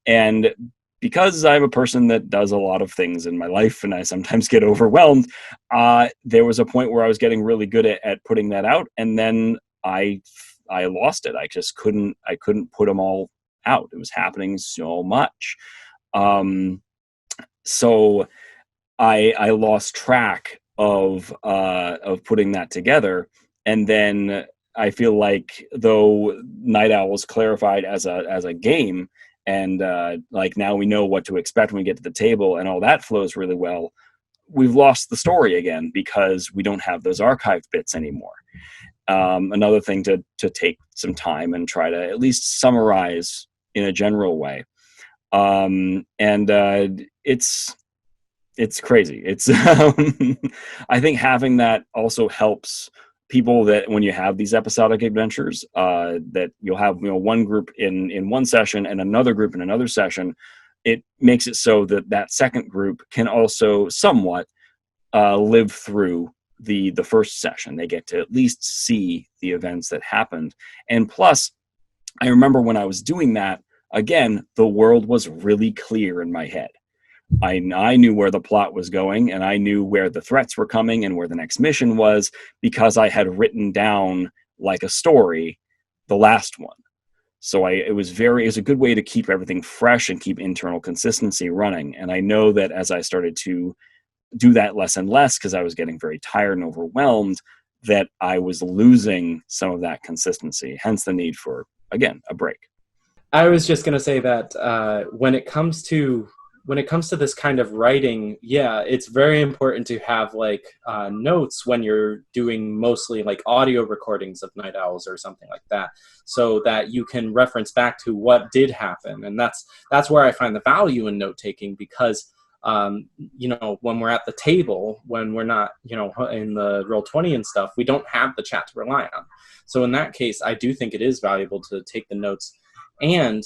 And because I'm a person that does a lot of things in my life and I sometimes get overwhelmed, there was a point where I was getting really good at putting that out, and then I lost it. I just couldn't put them all out. It was happening so much. So I lost track of putting that together. And then I feel like though Night Owls clarified as a game, and like now we know what to expect when we get to the table and all that flows really well, we've lost the story again because we don't have those archived bits anymore. Another thing to take some time and try to at least summarize in a general way. It's crazy. It's I think having that also helps people that when you have these episodic adventures, that you'll have one group in one session and another group in another session. It makes it so that second group can also somewhat live through the first session. They get to at least see the events that happened. And plus, I remember when I was doing that, again, the world was really clear in my head. I knew where the plot was going, and I knew where the threats were coming and where the next mission was because I had written down like a story the last one. So it was a good way to keep everything fresh and keep internal consistency running. And I know that as I started to do that less and less, because I was getting very tired and overwhelmed, that I was losing some of that consistency, hence the need for, again, a break. I was just going to say that when it comes to this kind of writing, yeah, it's very important to have like notes when you're doing mostly like audio recordings of Night Owls or something like that, so that you can reference back to what did happen. And that's where I find the value in note taking, because when we're at the table, when we're not, in the Roll20 and stuff, we don't have the chat to rely on. So in that case, I do think it is valuable to take the notes. And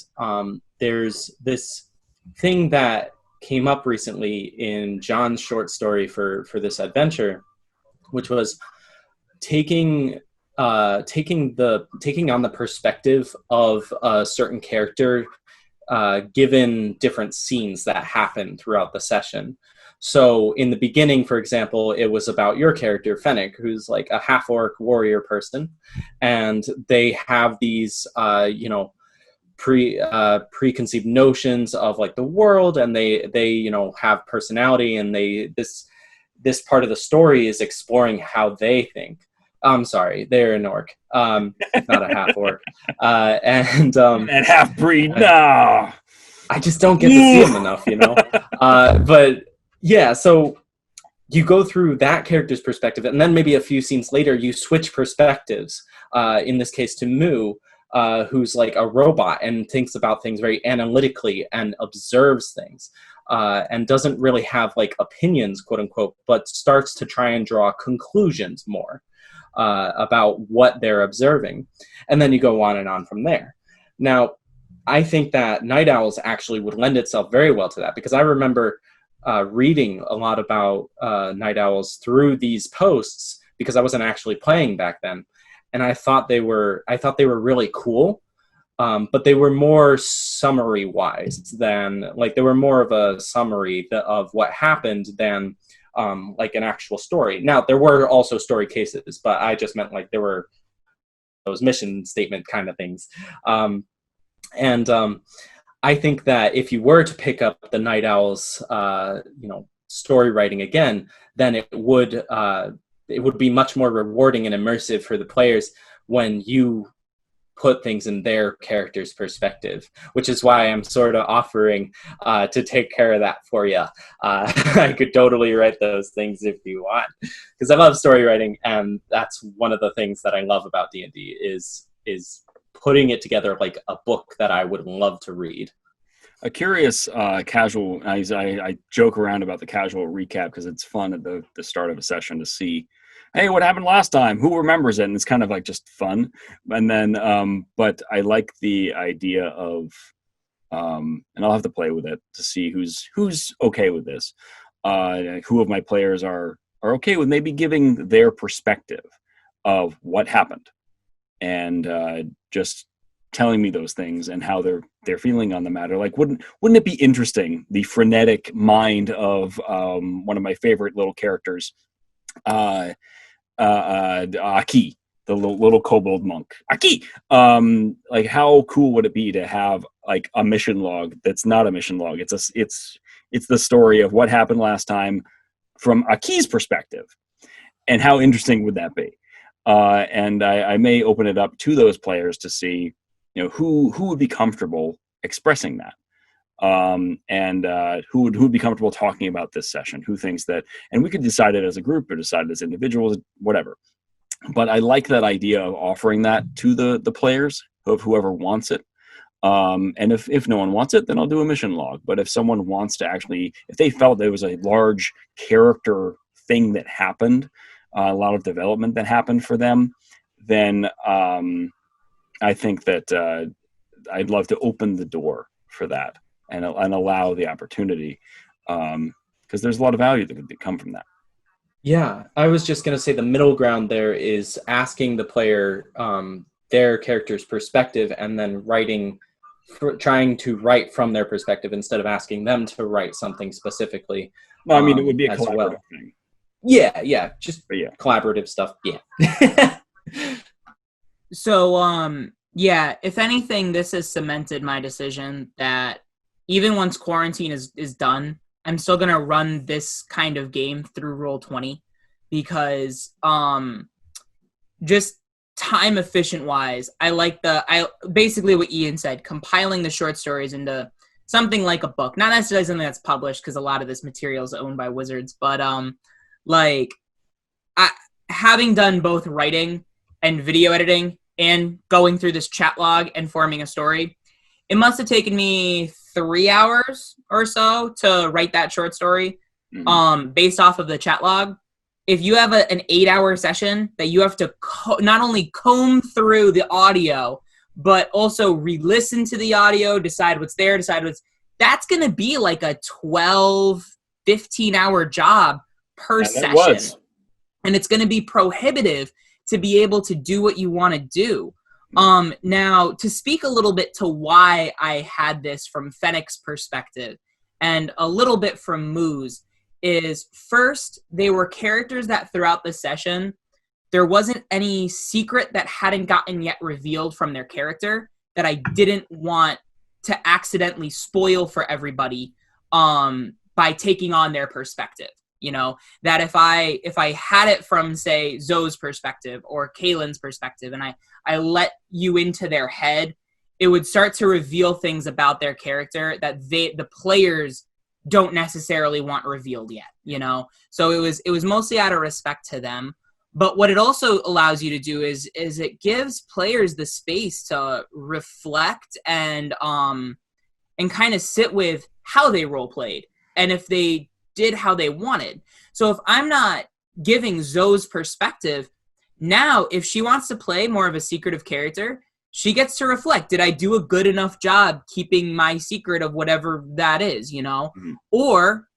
there's this thing that came up recently in John's short story for this adventure, which was taking on the perspective of a certain character given different scenes that happen throughout the session. So in the beginning, for example, it was about your character, Fennec, who's like a half-orc warrior person, and they have these, preconceived notions of like the world, and they have personality, and this part of the story is exploring how they think. I'm sorry, they're an orc, not a half-orc, and half-breed. No, I just don't get to see them enough, but yeah, so you go through that character's perspective, and then maybe a few scenes later, you switch perspectives. In this case, to Moo, who's like a robot and thinks about things very analytically and observes things, and doesn't really have like opinions, quote unquote, but starts to try and draw conclusions more about what they're observing. And then you go on and on from there. Now, I think that Night Owls actually would lend itself very well to that, because I remember reading a lot about Night Owls through these posts, because I wasn't actually playing back then, and I thought they were really cool, but they were more summary wise than like they were more of a summary of what happened than like an actual story. Now there were also story cases, but I just meant like there were those mission statement kind of things, and I think that if you were to pick up the Night Owls, story writing again, then it would be much more rewarding and immersive for the players when you put things in their character's perspective, which is why I'm sort of offering to take care of that for you. I could totally write those things if you want, because I love story writing, and that's one of the things that I love about D&D is putting it together like a book that I would love to read. A curious casual, I joke around about the casual recap because it's fun at the start of a session to see, hey, what happened last time? Who remembers it? And it's kind of like just fun. And then, but I like the idea of, and I'll have to play with it to see who's okay with this. Who of my players are okay with maybe giving their perspective of what happened, and just telling me those things and how they're feeling on the matter. Like, wouldn't it be interesting, the frenetic mind of one of my favorite little characters, Aki, the little kobold monk, Aki. Like, how cool would it be to have like a mission log that's not a mission log? It's the story of what happened last time from Aki's perspective, and how interesting would that be? And I may open it up to those players to see, who would be comfortable expressing that, and who would be comfortable talking about this session, who thinks that, and we could decide it as a group or decide it as individuals, whatever. But I like that idea of offering that to the players, of whoever wants it. And if no one wants it, then I'll do a mission log. But if someone wants to actually, if they felt there was a large character thing that happened, a lot of development that happened for them, then I think that I'd love to open the door for that and allow the opportunity, because there's a lot of value that could come from that. Yeah, I was just going to say the middle ground there is asking the player their character's perspective, and then trying to write from their perspective instead of asking them to write something specifically. Well, I mean, it would be a collaborative thing. Yeah, just collaborative stuff. Yeah. So, if anything, this has cemented my decision that even once quarantine is done, I'm still going to run this kind of game through Roll20, because just time efficient wise, I like basically what Ian said, compiling the short stories into something like a book. Not necessarily something that's published, because a lot of this material is owned by Wizards, but having done both writing and video editing and going through this chat log and forming a story, it must have taken me 3 hours or so to write that short story, based off of the chat log. If you have an 8-hour session that you have to not only comb through the audio, but also re-listen to the audio, decide what's there, decide what's, that's going to be like a 12, 15-hour job per And session. it was. And it's going to be prohibitive to be able to do what you want to do. Now, to speak a little bit to why I had this from Fennec's perspective and a little bit from Moo's is, first, they were characters that throughout the session, there wasn't any secret that hadn't gotten yet revealed from their character that I didn't want to accidentally spoil for everybody by taking on their perspective. You know, that if I had it from, say, Zoe's perspective or Kaylin's perspective, and I let you into their head, it would start to reveal things about their character that the players don't necessarily want revealed yet, you know? So it was mostly out of respect to them. But what it also allows you to do is it gives players the space to reflect and kind of sit with how they role played and if they did how they wanted. So if I'm not giving Zoe's perspective, now if she wants to play more of a secretive character, she gets to reflect. Did I do a good enough job keeping my secret of whatever that is, you know? Mm-hmm. Or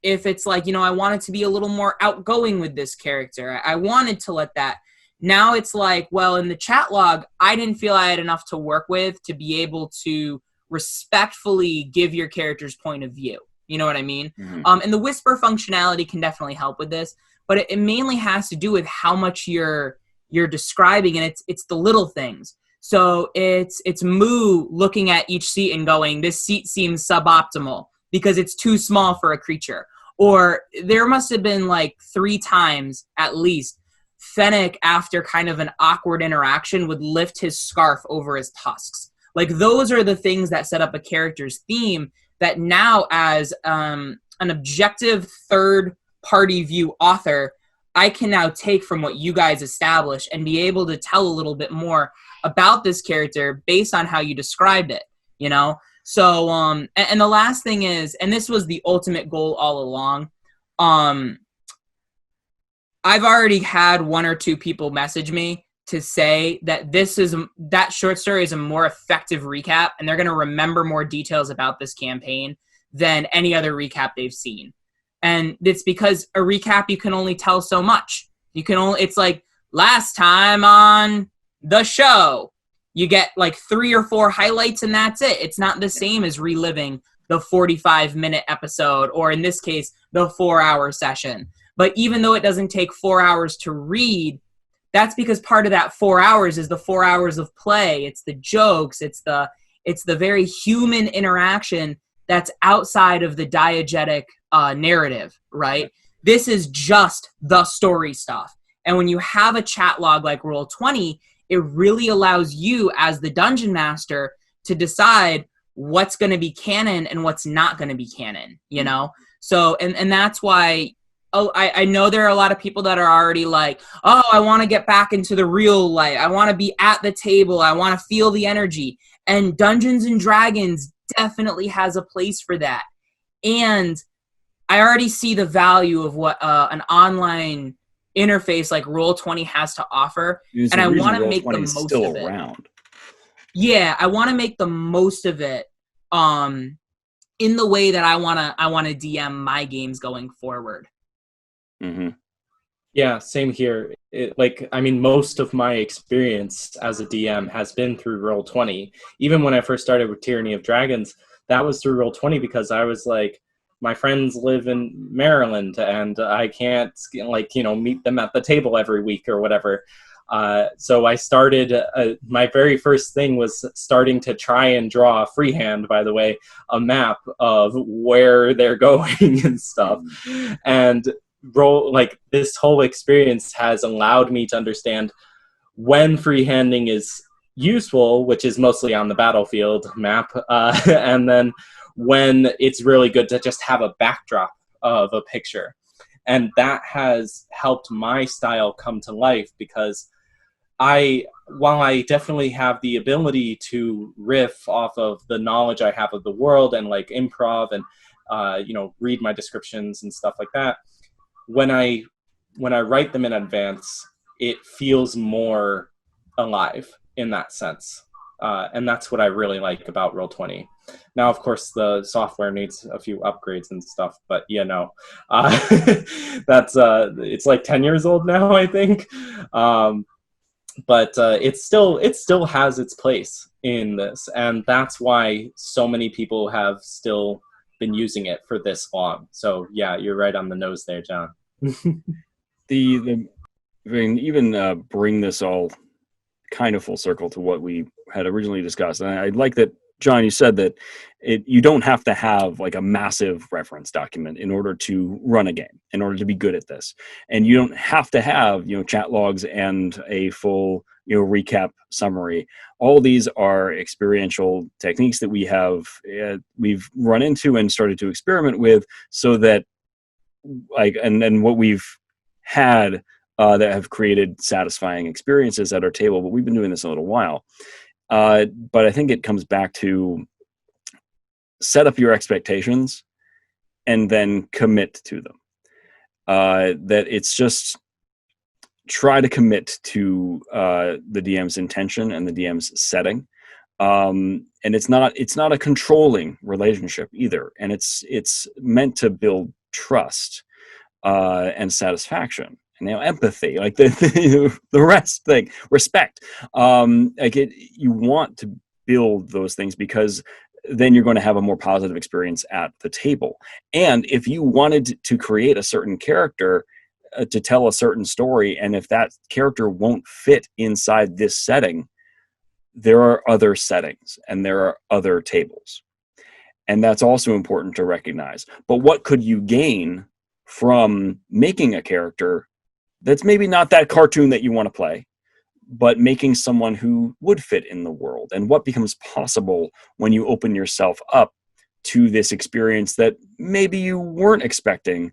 if it's like, you know, I wanted to be a little more outgoing with this character. I wanted to let that. Now it's like, well, in the chat log, I didn't feel I had enough to work with to be able to respectfully give your character's point of view. You know what I mean? Mm-hmm. And the whisper functionality can definitely help with this, but it mainly has to do with how much you're describing, and it's the little things. So it's Moo looking at each seat and going, this seat seems suboptimal because it's too small for a creature. Or there must have been like 3 times at least Fennec, after kind of an awkward interaction, would lift his scarf over his tusks. Like, those are the things that set up a character's theme that now, as an objective third-party view author, I can now take from what you guys established and be able to tell a little bit more about this character based on how you described it, you know? So, and the last thing is, and this was the ultimate goal all along, I've already had 1 or 2 people message me to say that that short story is a more effective recap, and they're going to remember more details about this campaign than any other recap they've seen. And it's because a recap, you can only tell so much. It's like last time on the show, you get like 3 or 4 highlights and that's it. It's not the same as reliving the 45-minute episode, or in this case, the 4-hour session. But even though it doesn't take 4 hours to read, that's because part of that 4 hours is the 4 hours of play. It's the jokes. It's the very human interaction that's outside of the diegetic narrative, right? This is just the story stuff. And when you have a chat log like Roll20, it really allows you as the dungeon master to decide what's going to be canon and what's not going to be canon, you know? So, and that's why, I know there are a lot of people that are already like, oh, I want to get back into the real life. I want to be at the table. I want to feel the energy. And Dungeons and Dragons definitely has a place for that. And I already see the value of what an online interface like Roll20 has to offer, and I want to make the most of it. Around. Yeah, I want to make the most of it in the way that I want to DM my games going forward. Mm-hmm. Yeah, same here. Most of my experience as a DM has been through Roll20. Even when I first started with Tyranny of Dragons, that was through Roll20 because I was like, my friends live in Maryland and I can't meet them at the table every week or whatever. So I started, my very first thing was starting to try and draw freehand, by the way, a map of where they're going and stuff. And this whole experience has allowed me to understand when freehanding is useful, which is mostly on the battlefield map, and then when it's really good to just have a backdrop of a picture. And that has helped my style come to life because while I definitely have the ability to riff off of the knowledge I have of the world and like improv and, read my descriptions and stuff like that, when I write them in advance, it feels more alive in that sense. And that's what I really like about Roll20. Now, of course, the software needs a few upgrades and stuff, but that's it's like 10 years old now, I think. But it still has its place in this, and that's why so many people have still been using it for this long. So yeah, you're right on the nose there, John. I mean, even bring this all kind of full circle to what we had originally discussed. And I like that, John, you said that you don't have to have like a massive reference document in order to run a game, in order to be good at this. And you don't have to have, chat logs and a full, recap summary. All these are experiential techniques that we've run into and started to experiment with, so that and what we've had that have created satisfying experiences at our table. But we've been doing this a little while. But I think it comes back to set up your expectations and then commit to them. That it's just try to commit to the DM's intention and the DM's setting. And it's not a controlling relationship either. And it's meant to build trust and satisfaction. Empathy, like the rest thing, respect. You want to build those things, because then you're going to have a more positive experience at the table. And if you wanted to create a certain character to tell a certain story, and if that character won't fit inside this setting, there are other settings and there are other tables. And that's also important to recognize. But what could you gain from making a character that's maybe not that cartoon that you want to play, but making someone who would fit in the world? And what becomes possible when you open yourself up to this experience that maybe you weren't expecting,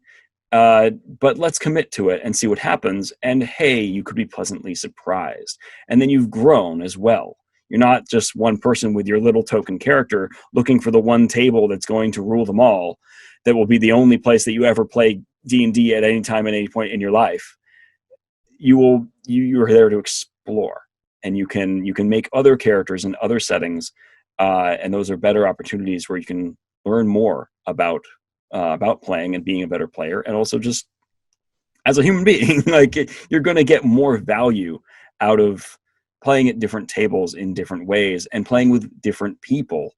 but let's commit to it and see what happens. And hey, you could be pleasantly surprised. And then you've grown as well. You're not just one person with your little token character looking for the one table that's going to rule them all, that will be the only place that you ever play D&D at any time, at any point in your life. You're there to explore, and you can make other characters in other settings, and those are better opportunities where you can learn more about playing and being a better player, and also just as a human being. Like, you're going to get more value out of playing at different tables in different ways, and playing with different people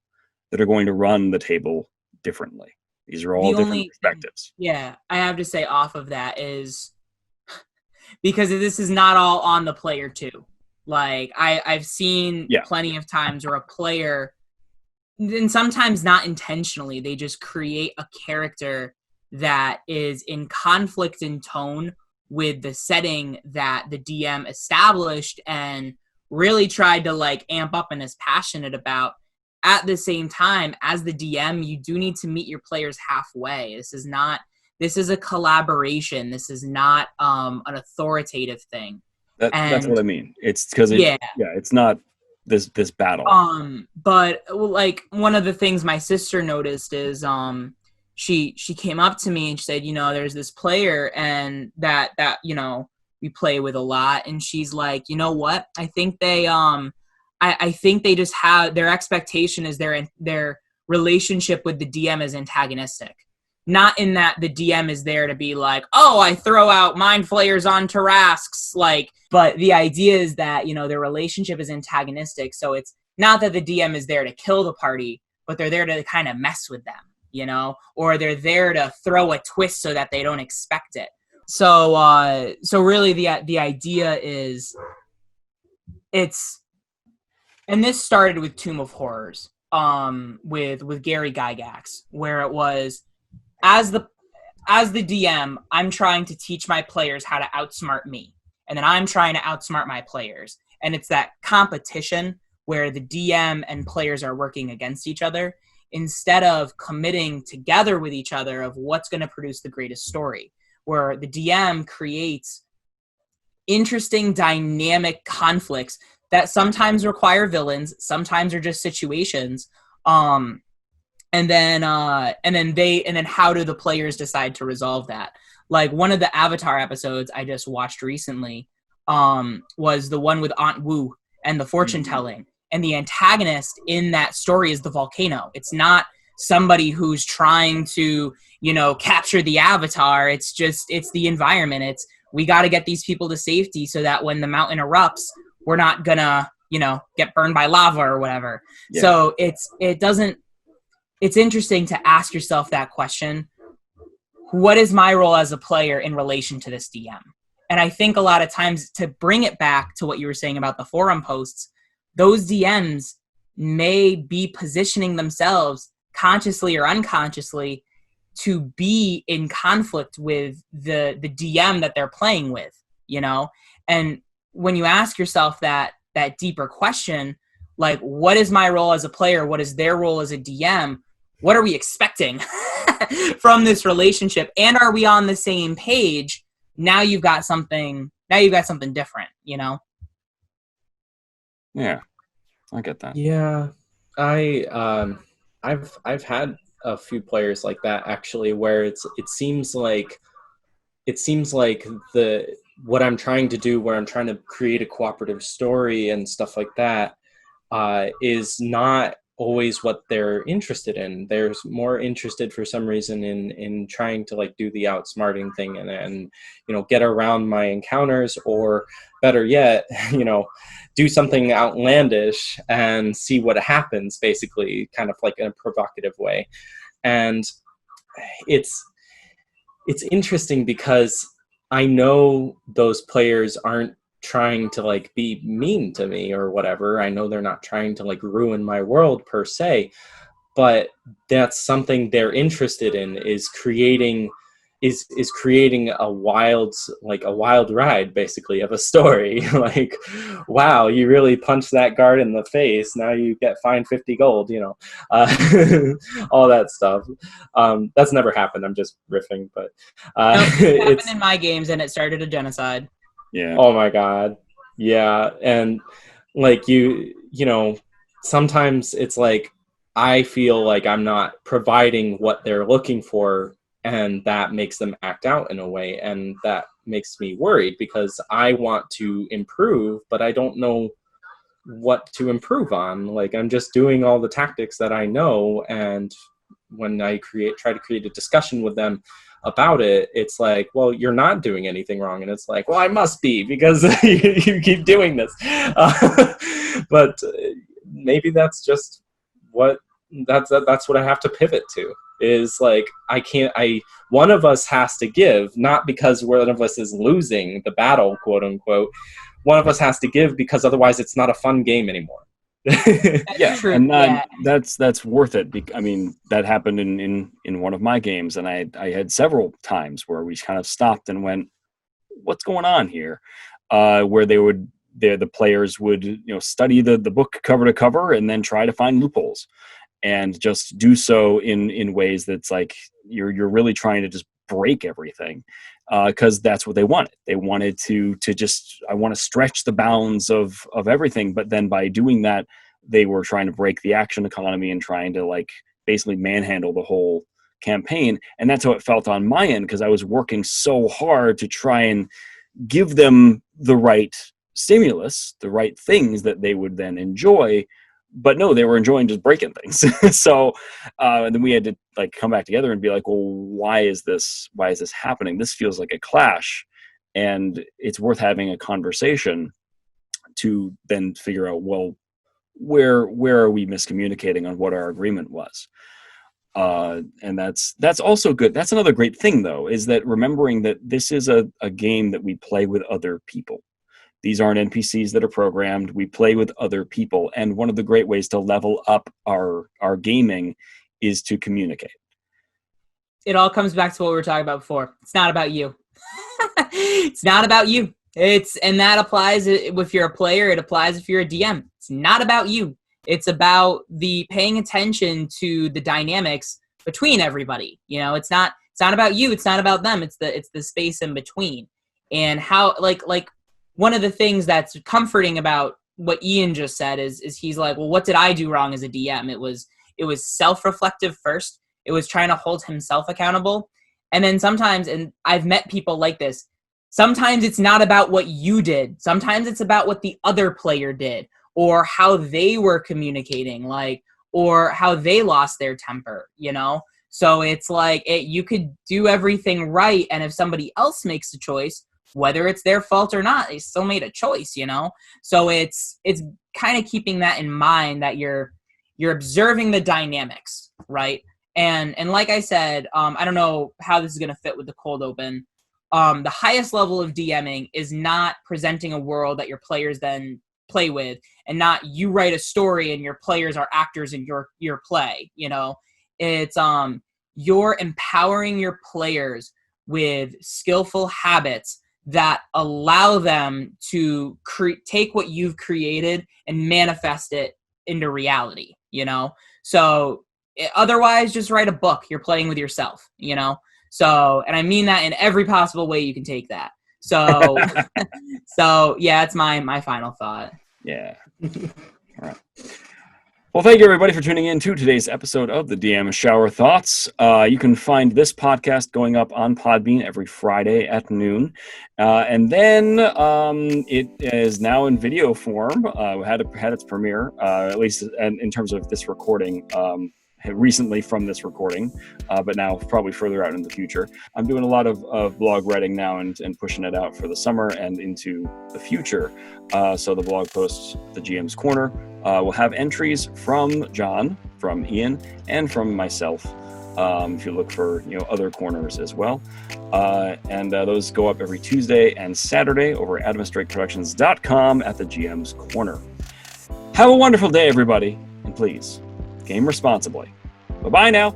that are going to run the table differently. These are all different perspectives. Yeah, I have to say off of that is, because this is not all on the player too. Like, I've seen plenty of times where a player, and sometimes not intentionally, they just create a character that is in conflict in tone with the setting that the DM established and really tried to like amp up and is passionate about. At the same time, as the DM, you do need to meet your players halfway. This is a collaboration. This is not an authoritative thing. That's what I mean. It's because it's not this battle. But like, one of the things my sister noticed is she came up to me and she said, there's this player and that we play with a lot, and she's like, you know what? I think they I think they just have, their expectation is their relationship with the DM is antagonistic. Not in that the DM is there to be like, oh, I throw out mind flayers on Tarrasques, but the idea is that, their relationship is antagonistic. So it's not that the DM is there to kill the party, but they're there to kind of mess with them, or they're there to throw a twist so that they don't expect it. So really the idea is and this started with Tomb of Horrors, with Gary Gygax, where it was, as the DM, I'm trying to teach my players how to outsmart me, and then I'm trying to outsmart my players, and it's that competition where the DM and players are working against each other instead of committing together with each other of what's going to produce the greatest story, where the DM creates interesting dynamic conflicts that sometimes require villains, sometimes are just situations, and then how do the players decide to resolve that? Like, one of the Avatar episodes I just watched recently was the one with Aunt Wu and the fortune telling, and the antagonist in that story is the volcano. It's not somebody who's trying to, capture the avatar. It's the environment. It's, we got to get these people to safety so that when the mountain erupts, we're not gonna, get burned by lava or whatever. Yeah. So it's interesting to ask yourself that question. What is my role as a player in relation to this DM? And I think a lot of times, to bring it back to what you were saying about the forum posts, those DMs may be positioning themselves consciously or unconsciously to be in conflict with the DM that they're playing with, And when you ask yourself that deeper question, like, what is my role as a player? What is their role as a DM? What are we expecting from this relationship? And are we on the same page? Now you've got something different, Yeah, I get that. Yeah, I've had a few players like that actually, where it seems like what I'm trying to do, where I'm trying to create a cooperative story and stuff like that, is not always what they're interested in. They're more interested for some reason in trying to like do the outsmarting thing and get around my encounters, or better yet, do something outlandish and see what happens, basically, kind of like in a provocative way. And it's interesting because I know those players aren't trying to like be mean to me or whatever. I know they're not trying to like ruin my world per se, but that's something they're interested in, is creating a wild ride, basically, of a story. Like, wow, you really punched that guard in the face, now you get fined 50 gold, all that stuff. That's never happened, I'm just riffing, but it happened in my games, and it started a genocide. Yeah. Oh my God. Yeah. And like, sometimes it's like, I feel like I'm not providing what they're looking for, and that makes them act out in a way. And that makes me worried, because I want to improve, but I don't know what to improve on. Like, I'm just doing all the tactics that I know. And when I try to create a discussion with them about it, it's like, well, you're not doing anything wrong. And it's like, well, I must be, because you keep doing this. But maybe that's just that's what I have to pivot to, is like, one of us has to give, not because one of us is losing the battle, quote unquote. One of us has to give, because otherwise it's not a fun game anymore. Yeah, true. And that's worth it. I mean, that happened in one of my games, and I had several times where we kind of stopped and went, "What's going on here?" Where the players would study the book cover to cover, and then try to find loopholes, and just do so in ways that's like you're really trying to just break everything, because that's what they wanted. They wanted to just, I want to stretch the bounds of everything, but then by doing that, they were trying to break the action economy and trying to like basically manhandle the whole campaign. And that's how it felt on my end, because I was working so hard to try and give them the right stimulus, the right things that they would then enjoy. But no, they were enjoying just breaking things. So and then we had to like come back together and be like, well, why is this happening? This feels like a clash, and it's worth having a conversation to then figure out, well, where are we miscommunicating on what our agreement was? And that's also good. That's another great thing, though, is that remembering that this is a game that we play with other people. These aren't NPCs that are programmed. We play with other people. And one of the great ways to level up our gaming is to communicate. It all comes back to what we were talking about before. It's not about you. It's not about you. And that applies if you're a player. It applies if you're a DM. It's not about you. It's about the paying attention to the dynamics between everybody. It's not about you. It's not about them. It's the space in between. And how, like one of the things that's comforting about what Ian just said is he's like, well, what did I do wrong as a DM? It was self-reflective first. It was trying to hold himself accountable. And then sometimes, and I've met people like this, sometimes it's not about what you did. Sometimes it's about what the other player did, or how they were communicating, like, or how they lost their temper, you know? So it's like you could do everything right, and if somebody else makes a choice, whether it's their fault or not, they still made a choice, you know? So it's kind of keeping that in mind, that you're observing the dynamics, right? And like I said, I don't know how this is going to fit with the cold open. The highest level of DMing is not presenting a world that your players then play with, and not you write a story and your players are actors in your play, you know? It's you're empowering your players with skillful habits that allow them to take what you've created and manifest it into reality, you know? So otherwise, just write a book. You're playing with yourself, you know? So, and I mean that in every possible way you can take that. So, so yeah, that's my final thought. Yeah. All right. Well, thank you, everybody, for tuning in to today's episode of the DM Shower Thoughts. You can find this podcast going up on Podbean every Friday at noon. And then it is now in video form. We had its premiere, at least in terms of this recording, recently from this recording, but now probably further out in the future. I'm doing a lot of blog writing now and pushing it out for the summer and into the future. So the blog posts, the GM's Corner, will have entries from John, from Ian, and from myself. If you look for other corners as well. And those go up every Tuesday and Saturday over at adamstrakeproductions.com at the GM's Corner. Have a wonderful day, everybody, and please, game responsibly. Bye-bye now.